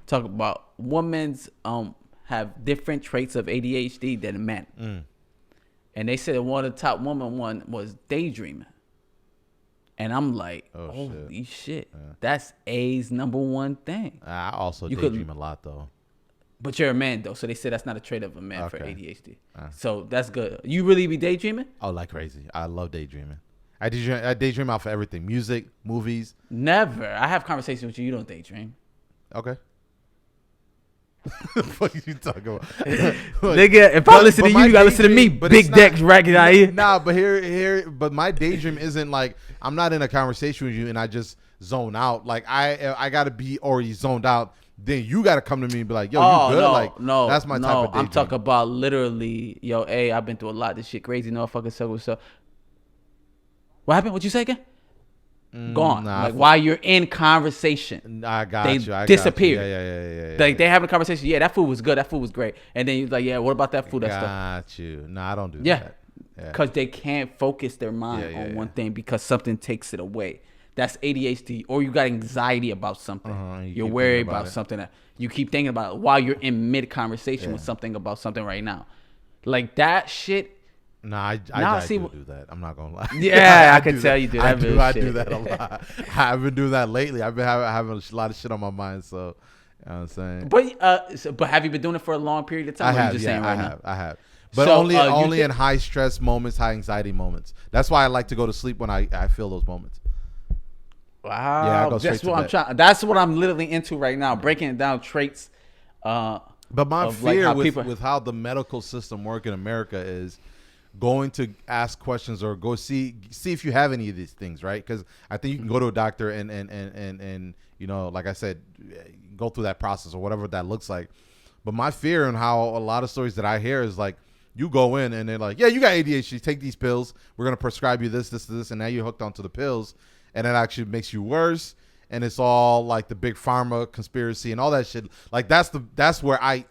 talk about women's have different traits of ADHD than men. And they said one of the top woman one was daydreaming. And I'm like, holy shit. Yeah. That's A's number one thing. I also daydream a lot, though. But you're a man, though. So they say that's not a trait of a man for ADHD. So that's good. You really be daydreaming? Oh, like crazy. I love daydreaming. I daydream out for everything. Music, movies. Never. I have conversations with you. You don't daydream. Okay. What are you talking about? Nigga, if I listen to you, you gotta listen to me. Big decks ragged out here. Nah, but but my daydream isn't like I'm not in a conversation with you and I just zone out. Like I gotta be already zoned out. Then you gotta come to me and be like, yo, you good? No, that's my type of daydream. I'm talking about literally, yo, hey, I've been through a lot. This shit crazy, no fucking so. What happened? What you say again? Gone. Like while you're in conversation, I got they you. I disappear. Yeah. Like they having a conversation. Yeah, that food was good. That food was great. And then you're like, yeah, what about that food? Got you. No, I don't do that. Yeah, because they can't focus their mind on one thing because something takes it away. That's ADHD, or you got anxiety about something. You're worried about something that you keep thinking about while you're in mid conversation with something about something right now. Like that shit. I do that. I'm not gonna lie. Yeah, I can tell you do that. I do that a lot. I've been doing that lately. I've been having a lot of shit on my mind. So, you know what I'm saying. But have you been doing it for a long period of time? I have. But only in high stress moments, high anxiety moments. That's why I like to go to sleep when I feel those moments. Wow. Yeah, I go straight to bed. That's what I'm literally into right now. Breaking it down traits. But my fear with how the medical system works in America is going to ask questions or go see if you have any of these things, right? Because I think you can go to a doctor and you know, like I said, go through that process or whatever that looks like. But my fear and how a lot of stories that I hear is like, you go in and they're like, yeah, you got ADHD, take these pills. We're going to prescribe you this, and now you're hooked onto the pills. And it actually makes you worse. And it's all like the big pharma conspiracy and all that shit. Like that's where I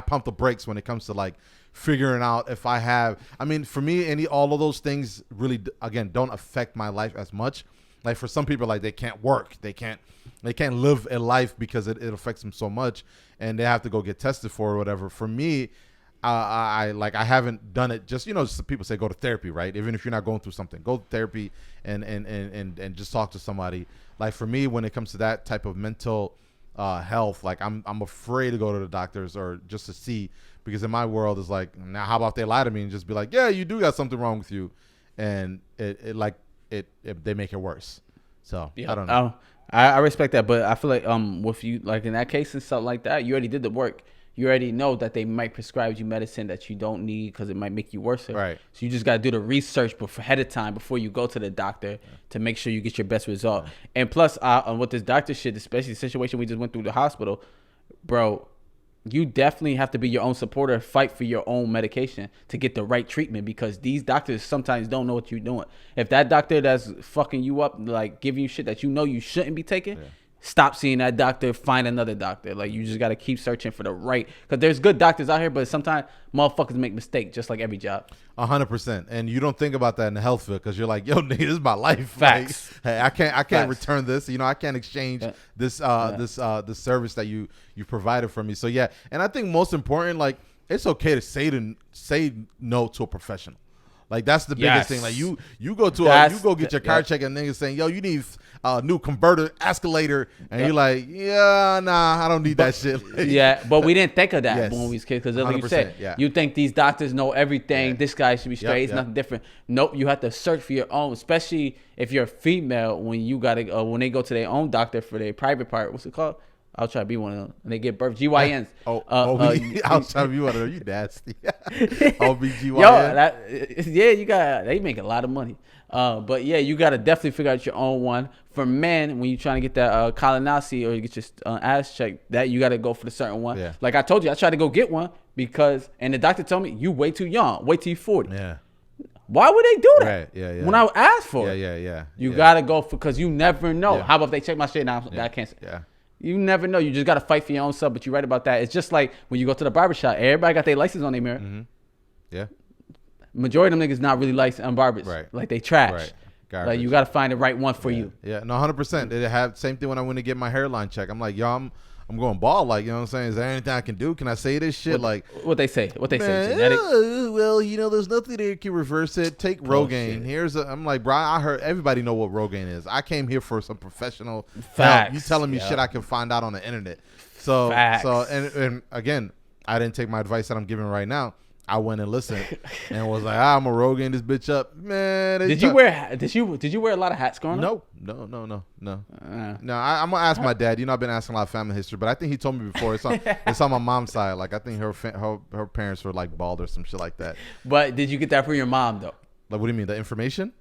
pump the brakes when it comes to like figuring out if I have, I mean, for me, all of those things really, again, don't affect my life as much. Like for some people, like they can't work, they can't live a life because it affects them so much and they have to go get tested for or whatever. For me, I haven't done it. Just, you know, just people say go to therapy, right? Even if you're not going through something, go to therapy and just talk to somebody. Like for me, when it comes to that type of mental health, like I'm afraid to go to the doctors or just to see, because in my world is like, now how about they lie to me and just be like, yeah, you do got something wrong with you, and they make it worse. So yeah. I don't know. I respect that, but I feel like with you, like in that case and stuff like that, you already did the work. You already know that they might prescribe you medicine that you don't need because it might make you worse. Right. So you just got to do the research ahead of time before you go to the doctor to make sure you get your best result. Yeah. And plus, with this doctor shit, especially the situation we just went through the hospital, bro, you definitely have to be your own supporter, fight for your own medication to get the right treatment, because these doctors sometimes don't know what you're doing. If that doctor that's fucking you up, like giving you shit that you know you shouldn't be taking, stop seeing that doctor, find another doctor. Like you just got to keep searching for the right, because there's good doctors out here, but sometimes motherfuckers make mistakes just like every job. 100%. And you don't think about that in the health field because you're like, yo, nigga, this is my life. Facts. Like, hey, I can't return this. You know, I can't exchange this service that you provided for me. So yeah, and I think most important, like it's okay to say no to a professional. Like that's the biggest thing. Like you go get your car check and niggas saying, yo, you need a new converter escalator, and you're like, yeah, nah, I don't need that shit. Like, but we didn't think of that when we was kids, because like you said, you think these doctors know everything. This guy should be straight. It's nothing different. Nope, you have to search for your own, especially if you're a female. When you gotta when they go to their own doctor for their private part, what's it called? I'll try to be one of them. And they get birth. GYNs. I'll try to be one of them. You nasty. Yo, OBGYN. they make a lot of money. But yeah, you got to definitely figure out your own one. For men, when you're trying to get that colonoscopy or you get your ass checked, that you got to go for the certain one. Yeah. Like I told you, I tried to go get one and the doctor told me, you way too young. Wait till you're 40. Yeah. Why would they do that? Right. Yeah. When I asked for it. Yeah. You got to go because you never know. How about if they check my shit now? I can't say. Yeah. You never know. You just got to fight for your own stuff, but you're right about that. It's just like when you go to the barbershop, everybody got their license on their mirror. Mm-hmm. Yeah. Majority of them niggas not really licensed on barbers. Right. Like they trash. Right. Like you got to find the right one for you. Yeah. No, 100%. It had same thing when I went to get my hairline check. I'm like, yo, I'm going bald. Like, you know what I'm saying? Is there anything I can do? Can I say this shit? What they say? What they say? Man, Genetic? well, there's nothing that can reverse it. Take Rogaine. I'm like, bro, I heard everybody know what Rogaine is. I came here for some professional help. You telling me shit I can find out on the internet. So and again, I didn't take my advice that I'm giving right now. I went and listened and was like, I'm a Rogaine this bitch up, man. Did you wear a lot of hats growing up? No. No, I'm gonna ask my dad. I've been asking a lot of family history, but I think he told me before. It's on my mom's side. Like, I think her parents were like bald or some shit like that. But did you get that from your mom though? Like, what do you mean, the information?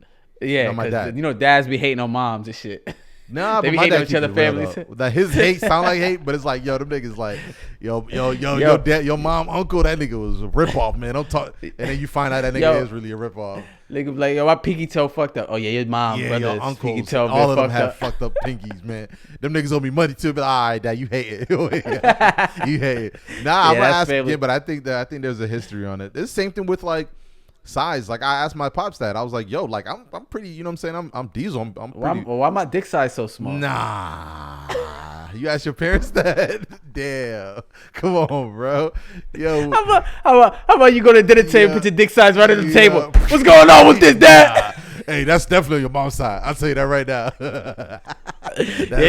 Yeah, my dad. Dads be hating on moms and shit. Nah, they but be my hating dad on each other families. That his hate sound like hate, but it's like, yo, them niggas like, yo, your dad, your mom, uncle, that nigga was a ripoff, man. Don't talk. And then you find out that nigga is really a ripoff. Nigga be like, yo, my pinky toe fucked up. Oh yeah, your mom, yeah, brother, your uncles, pinky toe, all of them have have fucked up pinkies, man. Them niggas owe me money too, but all right, dad, you hate it. You hate it. Nah, I'm gonna ask again, but I think there's a history on it. It's the same thing with like size. Like, I asked my pops that. I was like, yo, like I'm pretty, you know what I'm saying? I'm diesel. I'm pretty. Why my dick size so small? Nah. You asked your parents that? Damn. Come on, bro. Yo. How about you go to dinner table, put your dick size right at the table? What's going on with this, Dad? Hey, that's definitely your mom's side. I'll tell you that right now.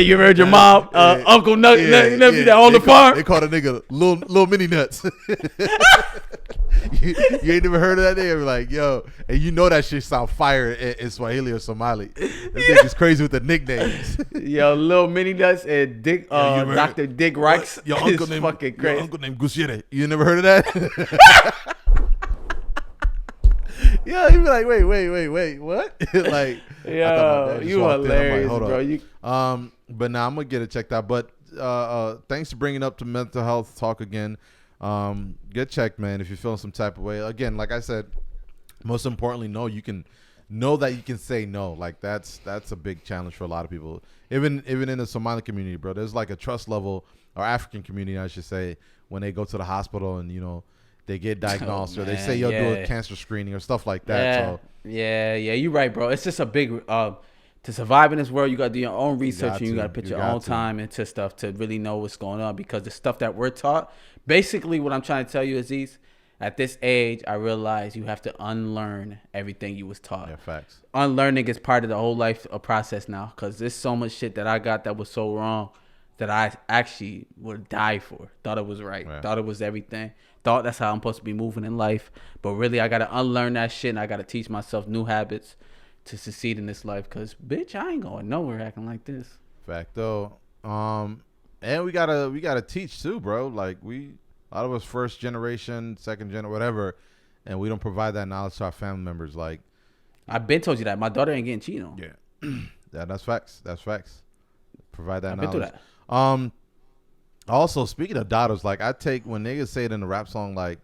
You heard your mom, Uncle Nephew that owned the farm? They call the nigga little mini nuts. You ain't never heard of that name? Like, yo, and you know that shit sound fire in Swahili or Somali. This nigga's crazy with the nicknames. Yo, little mini nuts and Dick, Dr. Dick Reichs. Your uncle named fucking crazy. Your uncle named Gusiere. You never heard of that? Yeah, he'd be like, wait, what? Like, yo, you hilarious, like, bro. But now I'm gonna get it checked out. But thanks for bringing up the mental health talk again. Get checked, man, if you're feeling some type of way. Again, like I said, most importantly, know that you can say no. Like, that's a big challenge for a lot of people. Even in the Somali community, bro, there's like a trust level, or African community, I should say, when they go to the hospital and they get diagnosed, or they say do a cancer screening or stuff like that. Yeah, you're right, bro. It's just a big to survive in this world, you got to do your own research, and you got to put your own time into stuff to really know what's going on, because the stuff that we're taught, basically what I'm trying to tell you, Aziz, at this age, I realize you have to unlearn everything you was taught. Yeah, facts. Unlearning is part of the whole life process now, because there's so much shit that I got that was so wrong that I actually would die for. Thought it was right. Thought it was everything. Thought that's how I'm supposed to be moving in life. But really, I got to unlearn that shit, and I got to teach myself new habits to succeed in this life. Because, bitch, I ain't going nowhere acting like this. Fact, though. And we gotta teach, too, bro. Like, a lot of us first generation, second generation, whatever, and we don't provide that knowledge to our family members. Like, I've been told you that. My daughter ain't getting cheated on. Yeah. That's facts. Provide that knowledge. I've been through that. Also, speaking of daughters, like, I take, when niggas say it in a rap song, like,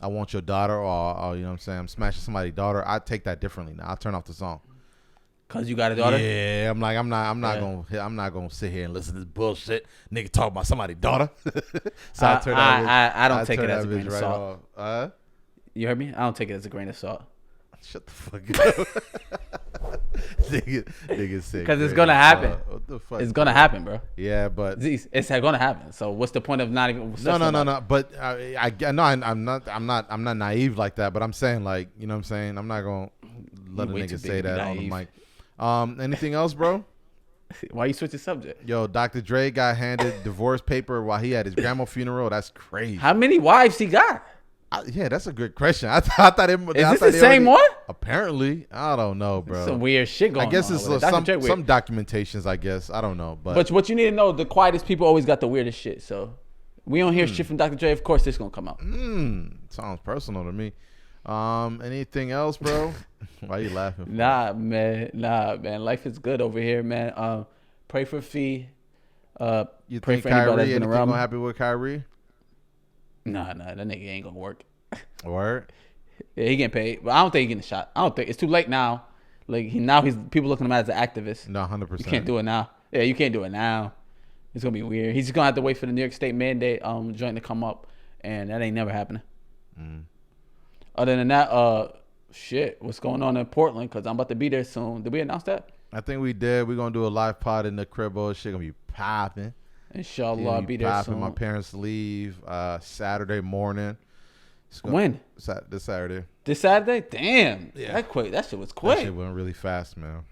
I want your daughter, or you know what I'm saying, I'm smashing somebody's daughter, I take that differently now. I turn off the song. Cause you got a daughter? Yeah, I'm not gonna sit here and listen to this bullshit. Nigga talk about somebody's daughter. So I don't take it as a grain of salt. You heard me? I don't take it as a grain of salt. Shut the fuck up. nigga sick. Because it's gonna happen. What the fuck? It's gonna happen, bro. Yeah, but it's gonna happen. So what's the point of not even? No. But I'm not naive like that. But I'm saying, like, you know what I'm saying. I'm not gonna let a nigga say that on the mic. Anything else, bro? Why you switch the subject? Yo, Dr. Dre got handed divorce paper while he had his grandma's funeral. That's crazy. How many wives he got? Yeah, that's a good question. I thought it. Is this the same one? Apparently, I don't know, bro. It's some weird shit going on. I guess it's some documentations. I guess I don't know, but what you need to know, the quietest people always got the weirdest shit. So we don't hear shit from Dr. Dre. Of course, this gonna come out. Sounds personal to me. Anything else, bro? Why are you laughing? Nah, man. Life is good over here, man. Pray for Fee. You pray think for anybody Kyrie? that's been Anything around. gonna happen with Kyrie? Nah, that nigga ain't gonna work. Word? Yeah, he getting paid, but I don't think he getting a shot. I don't think it's too late now. Like he's people looking at him as an activist. No, 100%. You can't do it now. Yeah, you can't do it now. It's gonna be weird. He's just gonna have to wait for the New York State mandate joint to come up, and that ain't never happening. Other than that, shit, what's going on in Portland? Cause I'm about to be there soon. Did we announce that? I think we did. We're gonna do a live pod in the crib. Shit gonna be popping. Inshallah, I'll be there soon. My parents leave Saturday morning. When? This Saturday. This Saturday? Damn. Yeah. That quick. That shit was quick. That shit went really fast, man.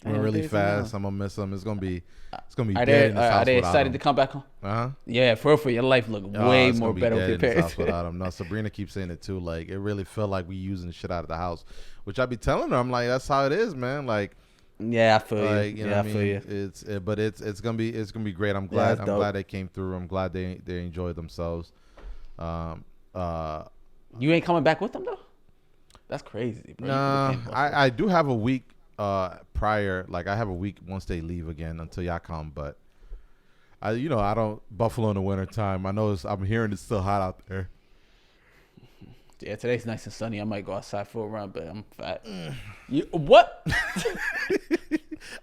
Went really fast. I'm gonna miss them. It's gonna be are dead in this house. Are they excited to come back home? Yeah, for your life look way more better with your parents. Without them. No, Sabrina keeps saying it too. Like it really felt like we using the shit out of the house, which I be telling her. I'm like, that's how it is, man. Like. Yeah, I feel you. I feel you. It's gonna be great. I'm glad. I'm glad they came through. I'm glad they enjoyed themselves. You ain't coming back with them though. That's crazy. Bro. Nah, I do have a week prior. Like I have a week once they leave again until y'all come. But I don't Buffalo in the wintertime. I know I'm hearing it's still hot out there. Yeah, today's nice and sunny. I might go outside for a run, but I'm fat. What?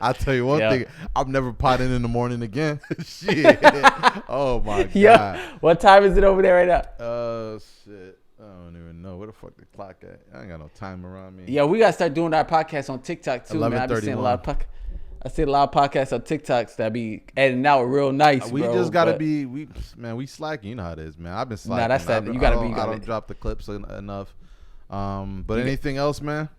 I'll tell you one thing. I'm never potting in the morning again. Shit. Oh, my God. Yeah. What time is it over there right now? Shit. I don't even know. Where the fuck the clock at? I ain't got no time around me. Yeah, we got to start doing our podcast on TikTok, too, man. I've been seeing a lot of I see a lot of podcasts on TikToks that be editing out real nice. We just gotta be we slacking. You know how it is, man. I've been slacking. Nah, that's that. You gotta be. I don't drop the clips enough. But anything else, man?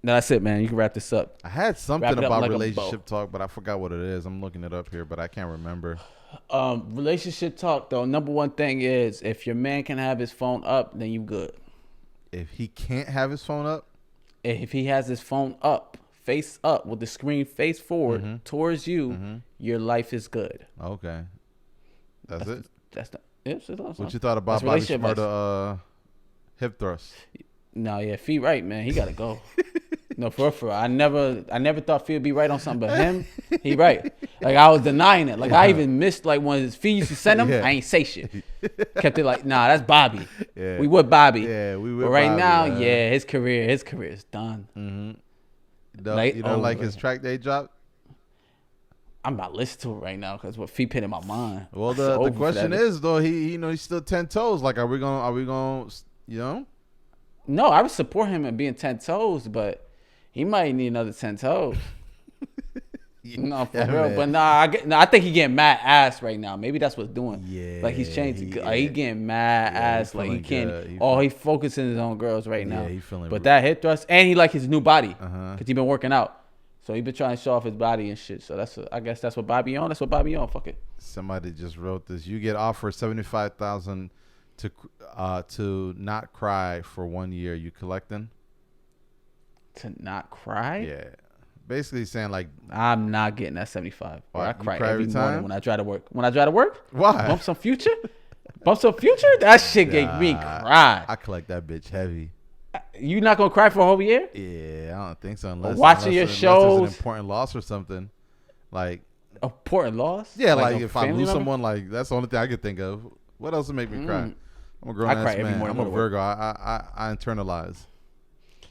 No, that's it, man. You can wrap this up. I had something about like relationship talk, but I forgot what it is. I'm looking it up here, but I can't remember. Relationship talk though. Number one thing is if your man can have his phone up, then you good. If he can't have his phone up, if he has his phone up. Face up with the screen face forward towards you, your life is good. Okay, that's it. That's not. It's what you thought about Bobby Shmurda hip thrust? No, yeah, feet right, man. He gotta go. No, for real. I never thought Feet would be right on something, but him, he right. Like I was denying it. Like I even missed like when his feet used to send him. I ain't say shit. Kept it like, nah, that's Bobby. Yeah. We with Bobby. Yeah, we with. But right Bobby, now, yeah, his career is done. Mm-hmm. You don't like his track they dropped? I'm not listening to it right now because what Feet put in my mind. Well, the question is though, he's still 10 toes. Like, are we gonna No, I would support him in being 10 toes, but he might need another 10 toes. No, for real. Man. But I think he getting mad ass right now. Maybe that's what's doing. Yeah, like he's changing. He getting mad ass. Like he can't. He focusing his own girls right now. Yeah, he feeling. But that hip thrust, and he like his new body because he been working out. So he been trying to show off his body and shit. So I guess that's what Bobby on. That's what Bobby on. Fuck it. Somebody just wrote this. You get offered $75,000 to not cry for 1 year. You collecting? To not cry? Yeah. Basically saying like I'm not getting that 75. I cry every time? morning when I try to work. Why? Bump some future. That shit gave me cry. I collect that bitch heavy. You not gonna cry for a whole year? Yeah, I don't think so. Unless your shows, there's an important loss or something. Like important loss? Yeah, like if I lose someone, like that's the only thing I could think of. What else would make me cry? I'm a grown ass man. I'm a Virgo. I internalize.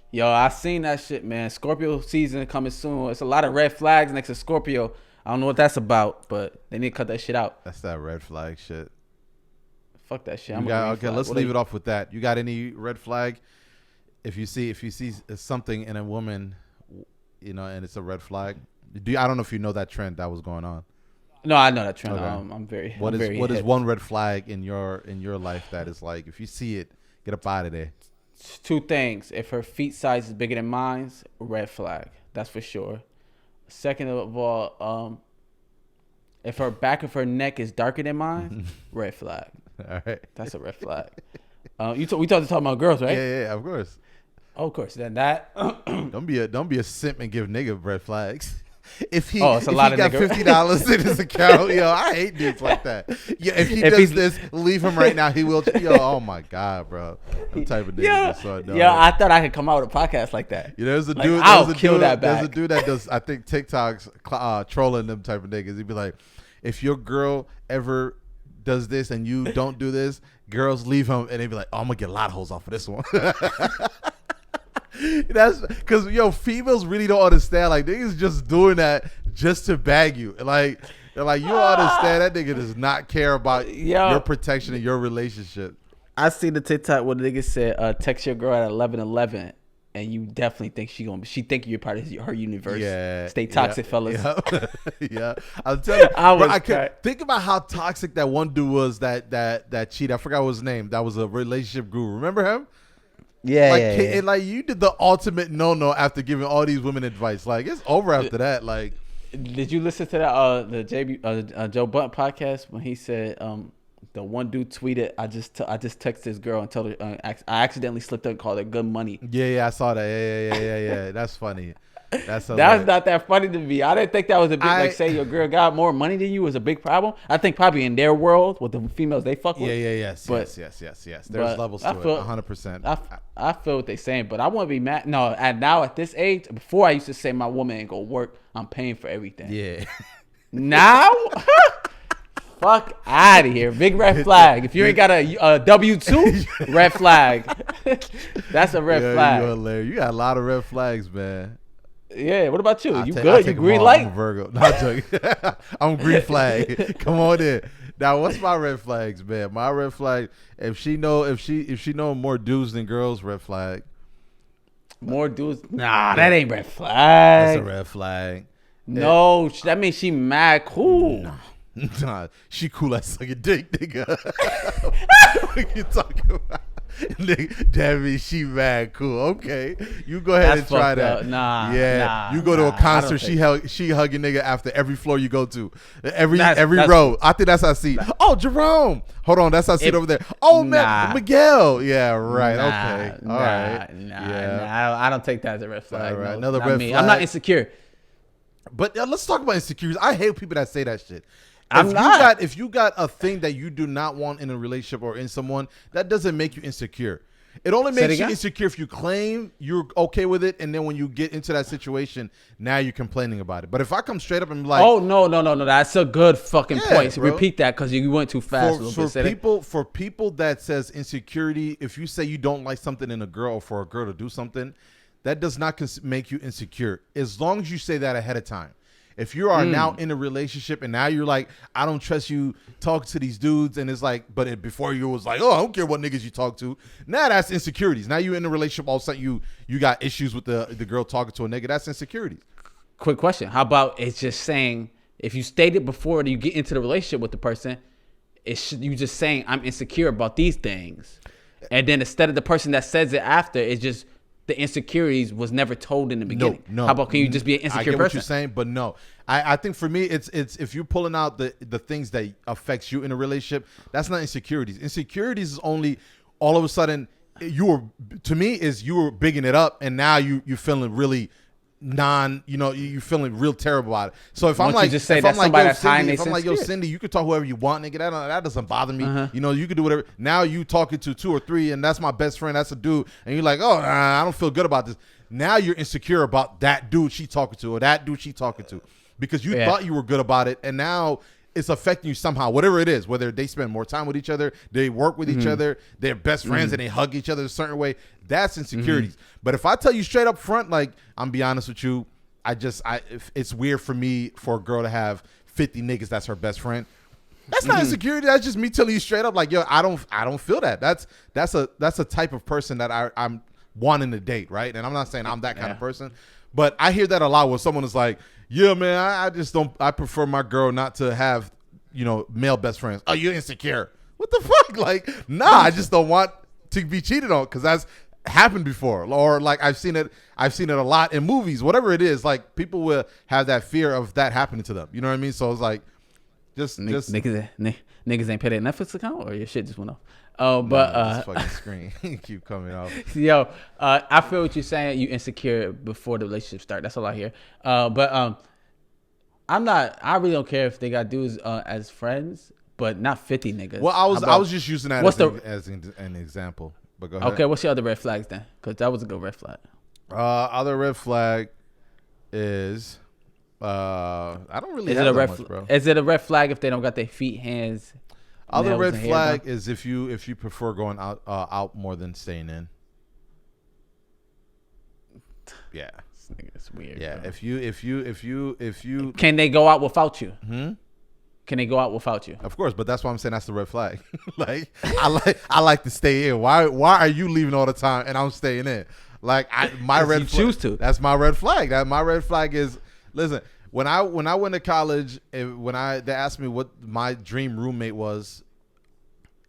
Yo, I seen that shit, man. Scorpio season coming soon. It's a lot of red flags next to Scorpio. I don't know what that's about, but they need to cut that shit out. That's that red flag shit. Fuck that shit. Okay, let's leave it off with that. You got any red flag? If you see something in a woman, and it's a red flag. I don't know if you know that trend that was going on. No, I know that trend. Okay. What is one red flag in your life that is like if you see it, get up out of there? Two things. If her feet size is bigger than mine, red flag. That's for sure. Second of all, if her back of her neck is darker than mine, red flag. All right. That's a red flag. We talking about girls, right? Yeah, of course. Oh, of course. Then that. Don't be a simp and give nigga red flags. If he got $50 in his account, I hate dudes like that. Yeah, if he does this, leave him right now. He will. Oh my God, bro. I'm type of nigga. I thought I could come out with a podcast like that. There's a dude. There's a dude that does. I think TikToks trolling them type of niggas. He'd be like, if your girl ever does this and you don't do this, girls leave him, and they'd be like, oh, I'm gonna get a lot of hoes off of this one. That's because females really don't understand. Like niggas just doing that just to bag you. Like they're like, you don't understand that nigga does not care about your protection and your relationship. I see the TikTok where the nigga said, text your girl at 11:11, and you definitely think she think you're part of her universe. Yeah. Stay toxic, fellas. Yeah. Yeah. I'll tell you. I can think about how toxic that one dude was that cheated. I forgot what his name. That was a relationship guru. Remember him? Yeah, like, yeah. And like you did the ultimate no after giving all these women advice. Like it's over after that. Like, did you listen to that the Joe Budden podcast when he said the one dude tweeted, I just texted this girl and told her I accidentally slipped her and called her good money. Yeah, I saw that. Yeah. That's funny. That's not that funny to me. I didn't think that was a big like say your girl got more money than you was a big problem. I think probably in their world with the females they fuck with. Yes. There's levels to it. 100%. I feel what they're saying, but I want to be mad. No, and now at this age, before I used to say my woman ain't gonna work, I'm paying for everything. Yeah. Now, fuck out of here. Big red flag. If you ain't got a W-2, red flag. That's a red flag. You got a lot of red flags, man. Yeah, what about you? You good? You green light? I'm a Virgo. Not joking. I'm green flag. Come on in. Now, what's my red flags, man? My red flag, if she know more dudes than girls, red flag. More dudes? Nah, that ain't red flag. That's a red flag. No, that means she mad cool. Nah, she cool as sucking dick, nigga. What you talking about? Nigga, that means she mad cool. Okay, you go ahead and try that. Nah, you go to a concert. She hug your nigga after every floor you go to. Every row. I think that's how I see. Oh, Jerome. Hold on, that's how I see it over there. Oh man, Miguel. Yeah, right. Okay. All right. I don't take that as a red flag. All right. No, Another red flag. I'm not insecure. But let's talk about insecurities. I hate people that say that shit. If you got a thing that you do not want in a relationship or in someone, that doesn't make you insecure. It only makes you insecure if you claim you're okay with it, and then when you get into that situation, now you're complaining about it. But if I come straight up and be like, "Oh no, that's a good fucking point." Bro. Repeat that because you went too fast. For people that says insecurity, if you say you don't like something in a girl or for a girl to do something, that does not make you insecure. As long as you say that ahead of time. If you are now in a relationship and now you're like, I don't trust you, talk to these dudes, and it's like, but before you was like, oh, I don't care what niggas you talk to. Now that's insecurities. Now you're in a relationship, all of a sudden you got issues with the girl talking to a nigga. That's insecurities. Quick question. How about it's just saying, if you stated before that you get into the relationship with the person, you just saying, I'm insecure about these things. And then instead of the person that says it after, it's just, the insecurities was never told in the beginning. No. How about can you just be an insecure person? I get what you're saying, but no. I think for me, it's if you're pulling out the things that affects you in a relationship, that's not insecurities. Insecurities is only all of a sudden you were bigging it up, and now you feeling really you feeling real terrible about it. So if I'm like, yo, Cindy, you could talk whoever you want, nigga. That doesn't bother me. You could do whatever. Now you talking to 2 or 3, and that's my best friend. That's a dude, and you're like, oh, I don't feel good about this. Now you're insecure about that dude she talking to or that dude she talking to because you thought you were good about it, and now it's affecting you somehow, whatever it is, whether they spend more time with each other, they work with each other, they're best friends and they hug each other a certain way. That's insecurities. But if I tell you straight up front, like, I'm be honest with you, it's weird for me for a girl to have 50 niggas that's her best friend. That's not insecurity. That's just me telling you straight up, like, yo, I don't feel that. That's a type of person that I'm wanting to date, right? And I'm not saying I'm that kind of person, but I hear that a lot when someone is like, yeah, man, I prefer my girl not to have, male best friends. Oh, you're insecure. What the fuck? Like, nah, I just don't want to be cheated on because that's happened before. Or like I've seen it a lot in movies, whatever it is. Like people will have that fear of that happening to them. You know what I mean? So it's like, just niggas ain't pay their Netflix account or your shit just went off. Oh, but this fucking screen keep coming off. Yo, I feel what you're saying. You insecure before the relationship start. That's all I hear. But I really don't care if they got dudes as friends, but not 50 niggas. Well, I was just using that as an example. But go ahead. Okay, what's your other red flags then? Because that was a good red flag. Other red flag is I don't really have that much, bro. Is it a red flag if they don't got their feet, hands? Other red flag is if you prefer going out more than staying in. Yeah. This nigga is weird. Yeah. Bro. If you can they go out without you? Can they go out without you? Of course, but that's why I'm saying that's the red flag. Like I like to stay in. Why are you leaving all the time and I'm staying in? Like my red flag. Choose to. That's my red flag. That my red flag is. Listen, when I went to college, they asked me what my dream roommate was.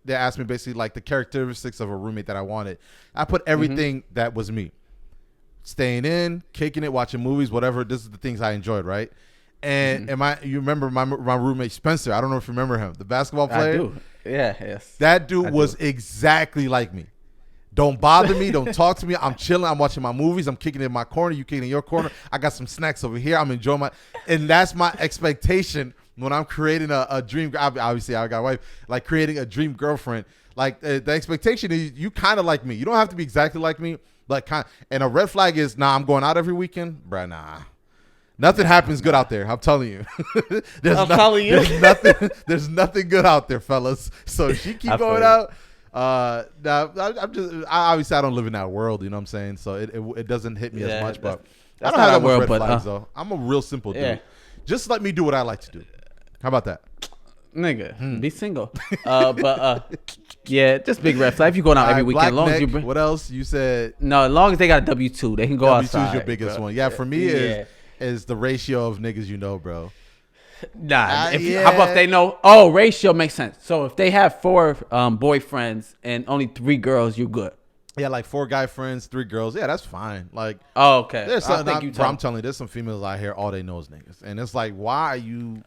They asked me basically like the characteristics of a roommate that I wanted. I put everything that was me. Staying in, kicking it, watching movies, whatever. This is the things I enjoyed, right? And you remember my roommate Spencer? I don't know if you remember him, the basketball player. I do. Yeah, yes. That dude was exactly like me. Don't bother me. Don't talk to me. I'm chilling. I'm watching my movies. I'm kicking in my corner. You kicking in your corner. I got some snacks over here. I'm enjoying and that's my expectation when I'm creating a dream. Obviously, I got a wife. Like creating a dream girlfriend. Like the expectation is you kind of like me. You don't have to be exactly like me. Like and a red flag is, I'm going out every weekend, bruh. Nah. Nothing happens good out there. I'm telling you. There's nothing good out there, fellas. So she keep going out. Obviously I don't live in that world, you know what I'm saying? So it doesn't hit me as much, but I don't have that much red flags though. I'm a real simple dude. Just let me do what I like to do. How about that? Nigga, be single. Yeah, just big red flag. If you going out every weekend, as long as you bring. What else you said? No, as long as they got a W-2, they can go outside. W-2 is your biggest one. Yeah, for me is the ratio of niggas you know, bro. Nah, how about if they know? Oh, ratio makes sense. So if they have 4 boyfriends and only 3 girls, you're good. Yeah, like 4 guy friends, 3 girls. Yeah, that's fine. Like, oh, okay. There's some, I'm telling you, there's some females out here, all they know is niggas, and it's like, why are you?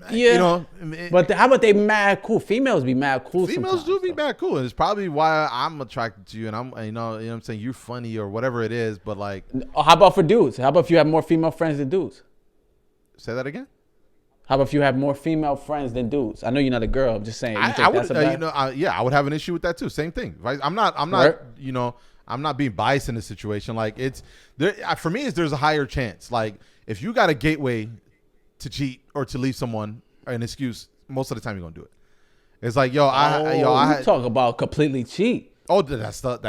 Yeah, you know. But how about they mad cool? Females be mad cool. Females do be mad cool, and it's probably why I'm attracted to you, and you know what I'm saying, you're funny or whatever it is. But like, how about for dudes? How about if you have more female friends than dudes? Say that again. How about if you have more female friends than dudes? I know you're not a girl. I'm just saying. I would, I would have an issue with that too. Same thing. Right? I'm not. Right? You know, I'm not being biased in this situation. Like it's there for me. There's a higher chance. Like if you got a gateway to cheat or to leave someone an excuse, most of the time you're gonna do it. It's like, I talk about completely cheat. Oh, that's the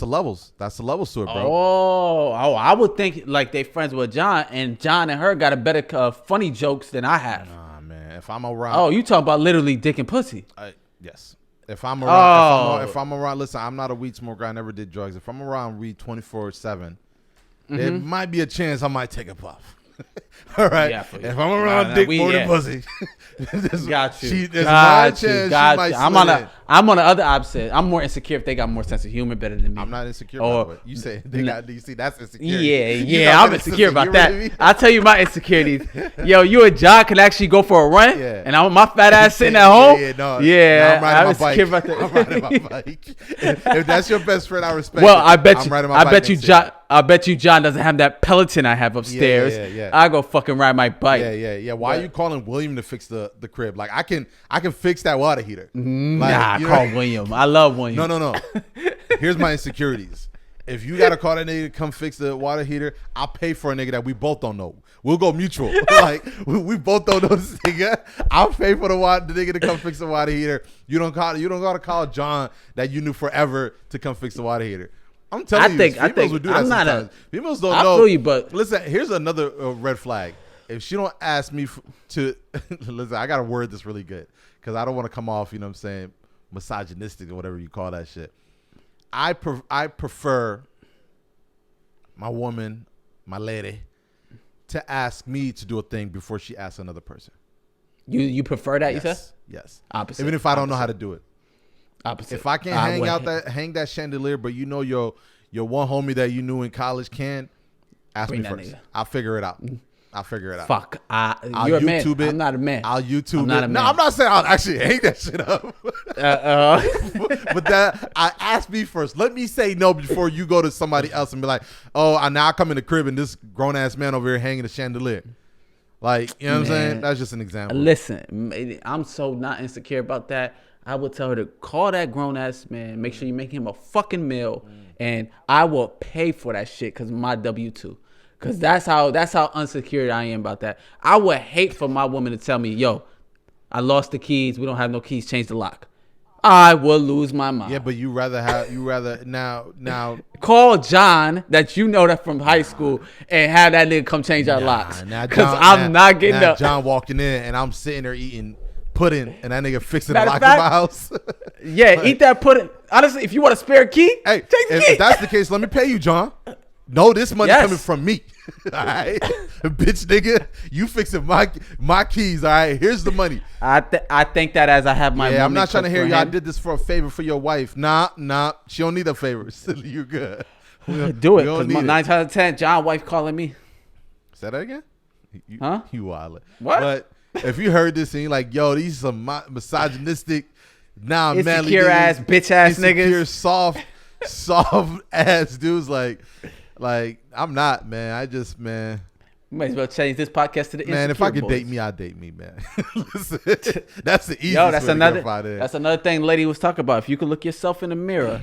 levels. That's the levels to it, bro. Oh, I would think like they friends with John, and John and her got a better funny jokes than I have. Nah, man. If I'm around, oh, you talking about literally dick and pussy? Yes. If I'm around, if I'm around, listen, I'm not a weed smoker. I never did drugs. If I'm around weed 24/7, there might be a chance I might take a puff. All right. Yeah, if I'm around dick more than pussy, got you. I'm on the other opposite. I'm more insecure if they got more sense of humor better than me. I'm not insecure about it. You say they got. You see, that's insecure. Yeah, I'm insecure about that. I mean? I'll tell you my insecurities. Yo, you and John can actually go for a run, and I'm my fat ass sitting at home. I'm insecure about that. I'm riding my bike. If that's your best friend, I respect. Well, I bet you John doesn't have that Peloton I have upstairs. Yeah. I go fucking ride my bike. Yeah. Why are you calling William to fix the crib? Like I can fix that water heater. Like, call William. I love William. No. Here's my insecurities. If you gotta call that nigga to come fix the water heater, I'll pay for a nigga that we both don't know. We'll go mutual. Like we both don't know this nigga. I'll pay for the nigga to come fix the water heater. You don't gotta call John that you knew forever to come fix the water heater. I'm telling you, females would do that sometimes. Females don't know. I feel you, but listen, here's another red flag. If she don't ask me to listen, I gotta word this really good because I don't want to come off, you know what I'm saying, misogynistic or whatever you call that shit. I prefer my woman, my lady, to ask me to do a thing before she asks another person. You prefer that? Yes. You said? Yes. Opposite. Even if I don't know how to do it. Opposite. If I can't hang that chandelier, but you know your one homie that you knew in college can, ask me first. I'll figure it out. Fuck. You're a man. I'm not a man. I'll YouTube it. No, I'm not saying I'll actually hang that shit up. But that I ask me first. Let me say no before you go to somebody else and be like, oh, now I come in the crib and this grown ass man over here hanging the chandelier. Like, you know what I'm saying? That's just an example. Listen, I'm so not insecure about that. I would tell her to call that grown ass man. Make sure you make him a fucking meal, and I will pay for that shit because my W-2. Cause that's how unsecured I am about that. I would hate for my woman to tell me, yo, I lost the keys. We don't have no keys. Change the lock. I will lose my mind. Yeah, but you rather now call John that you know that from high school and have that nigga come change our locks. Cause I'm not getting up. John walking in and I'm sitting there eating pudding and that nigga fixing the Matter lock of in my fact- house. Yeah, eat that pudding. Honestly, if you want a spare key, Hey, take the key. if that's the case, let me pay you, John. No, this money Yes. coming from me. All right, bitch, nigga, you fixing my keys. All right, here's the money. I think that as I have my Yeah, I'm woman not trying to cook hear for you. I him, did this for a favor for your wife. Nah, she don't need a favor. You're good. do it We don't because need it. 9 times out of 10, John wife calling me. Say that again. Huh? You wildin'. What? But if you heard this and you're like, yo, these some misogynistic, manly Insecure ass, bitch ass insecure, niggas. soft ass dudes. Like I'm not, man. I just, man. You might as well change this podcast to the Man, if I Insecure could Boys. date me, I'd date me, man. Listen, that's the easiest Yo, that's way to another. get out there. That's another thing, lady was talking about. If you could look yourself in the mirror,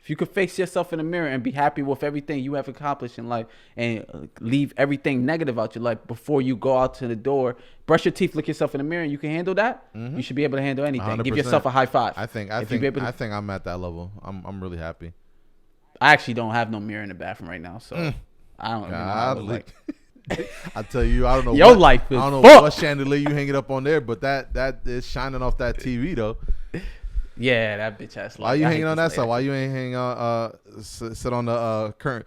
if you could face yourself in the mirror and be happy with everything you have accomplished in life, and leave everything negative out your life before you go out to the door, brush your teeth, look yourself in the mirror, and you can handle that. You should be able to handle anything. 100%. Give yourself a high five. I think I'm at that level. I'm really happy. I actually don't have no mirror in the bathroom right now, so I don't know. What I look like. I tell you, I don't know. Your life is I don't know fucked. what chandelier you hang it up on there, but that is shining off that TV though. Yeah, that bitch ass. Why you hanging on that side? Why you ain't hang on sit on the current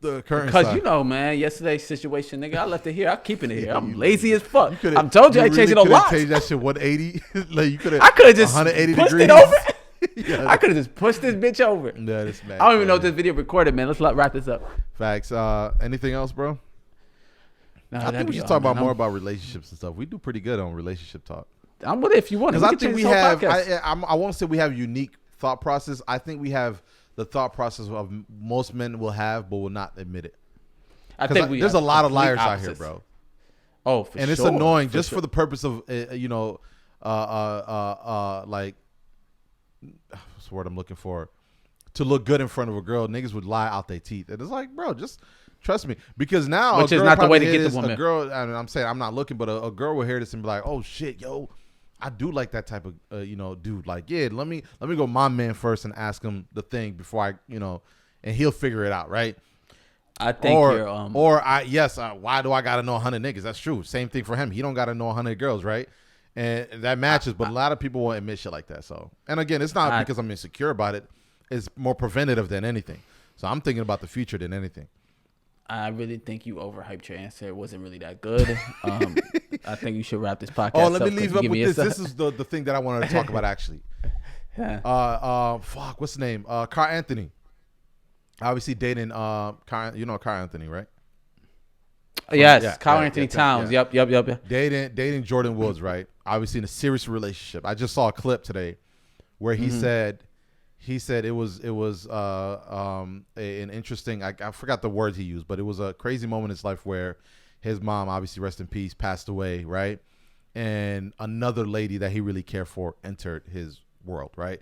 Because side? you know, man, yesterday's situation, nigga, I left it here. I'm keeping it here. I'm You- lazy as fuck. coulda- I'm told you I changed it a coulda lot. Changed that shit 180. Like you could have. I could have just 180 pushed degrees. it over. Yeah. I could have just pushed this bitch over. Yeah, this man. I don't even know if this video recorded, man. Let's wrap this up. Facts. Anything else, bro? Nah, I that'd think we be should all, talk about man. more about relationships and stuff. We do pretty good on relationship talk. I'm with it if you want. Because I can think change we this whole have. podcast. I won't say we have unique thought process. I think we have the thought process of most men will have, but will not admit it. I think There's a lot of complete liars out here, opposites. bro. Oh, for And it's sure, annoying for just sure. for the purpose of like what's the word I'm looking for, to look good in front of a girl. Niggas would lie out their teeth, and it's like, bro, just trust me, because now Which a is girl not the way probably to hear get the this, woman. A girl, and I'm saying I'm not looking, but a girl will hear this and be like, oh shit, yo, I do like that type of dude. Like, yeah, let me go my man first and ask him the thing before I and he'll figure it out, right? I think you're why do I gotta know 100 niggas? That's true. Same thing for him. He don't gotta know 100 girls, right? And that matches, but a lot of people won't admit shit like that. So, and again, it's not because I'm insecure about it. It's more preventative than anything. So I'm thinking about the future than anything. I really think you overhyped your answer. It wasn't really that good. I think you should wrap this podcast. Oh, let me up 'cause leave you up give with me this. a- This is the thing that I wanted to talk about actually. Fuck, what's the name? Carl Anthony. Obviously dating Carl Anthony, right? Yes, Yeah, Carl yeah, Anthony yeah, Towns. yeah. Yep. Dating Jordan Woods, right? Obviously in a serious relationship. I just saw a clip today where he said it was an interesting, I forgot the words he used, but it was a crazy moment in his life where his mom, obviously rest in peace, passed away, right? And another lady that he really cared for entered his world, right?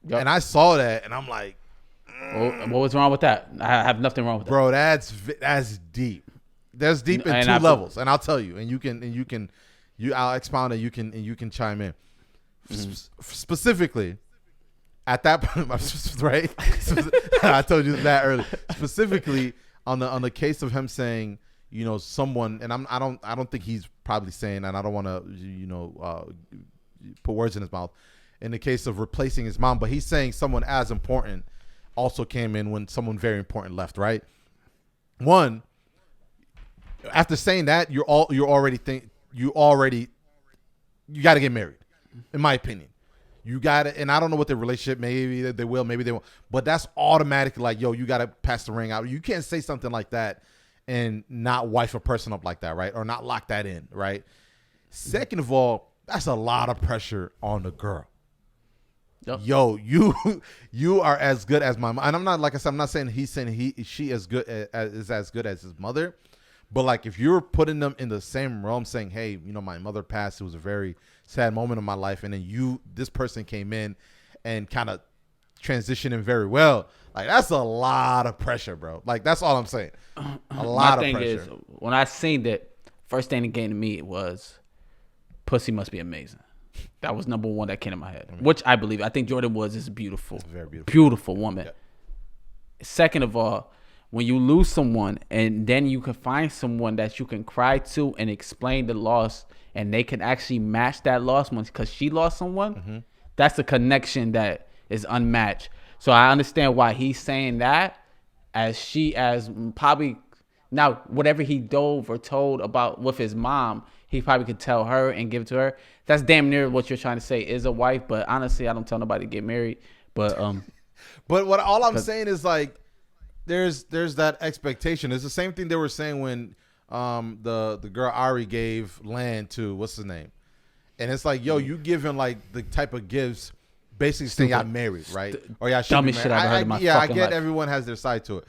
Yep. And I saw that and I'm like, What was wrong with that? I have nothing wrong with that. bro, that's deep. That's deep in And two I- levels, and I'll tell you, I'll expound, and you can chime in. Specifically, at that point, right? I told you that earlier. Specifically on the case of him saying, someone, and I don't think he's probably saying, and I don't want to, put words in his mouth. In the case of replacing his mom, but he's saying someone as important also came in when someone very important left, right? One, after saying that, you got to get married, in my opinion. You got to, and I don't know what their relationship, maybe they will, maybe they won't, but that's automatically like, yo, you got to pass the ring out. You can't say something like that and not wife a person up like that, right? Or not lock that in, right? Second of all, that's a lot of pressure on the girl. Yep. Yo, you are as good as my mom. And I'm not, like I said, I'm not saying she is as good as his mother, but like if you're putting them in the same realm, saying, hey, my mother passed, it was a very sad moment in my life, and then this person came in and kind of transitioning very well, like that's a lot of pressure, bro. Like that's all I'm saying. A lot of pressure. Is, when I seen that, first thing that came to me was, pussy must be amazing. That was number one that came to my head, which I believe. I think Jordan Woods is beautiful. Very beautiful. Beautiful woman. Yeah. Second of all, when you lose someone and then you can find someone that you can cry to and explain the loss, and they can actually match that loss once because she lost someone, that's a connection that is unmatched. So I understand why he's saying that, as probably now whatever he dove or told about with his mom, he probably could tell her and give it to her. That's damn near what you're trying to say is a wife. But honestly, I don't tell nobody to get married. But what all I'm saying is like there's that expectation. It's the same thing they were saying when the girl Ari gave land to what's his name, and it's like, yo, you giving like the type of gifts basically saying y'all married, right? Or y'all should be married. Dumbest shit I've ever heard in my fucking life. I get everyone has their side to it.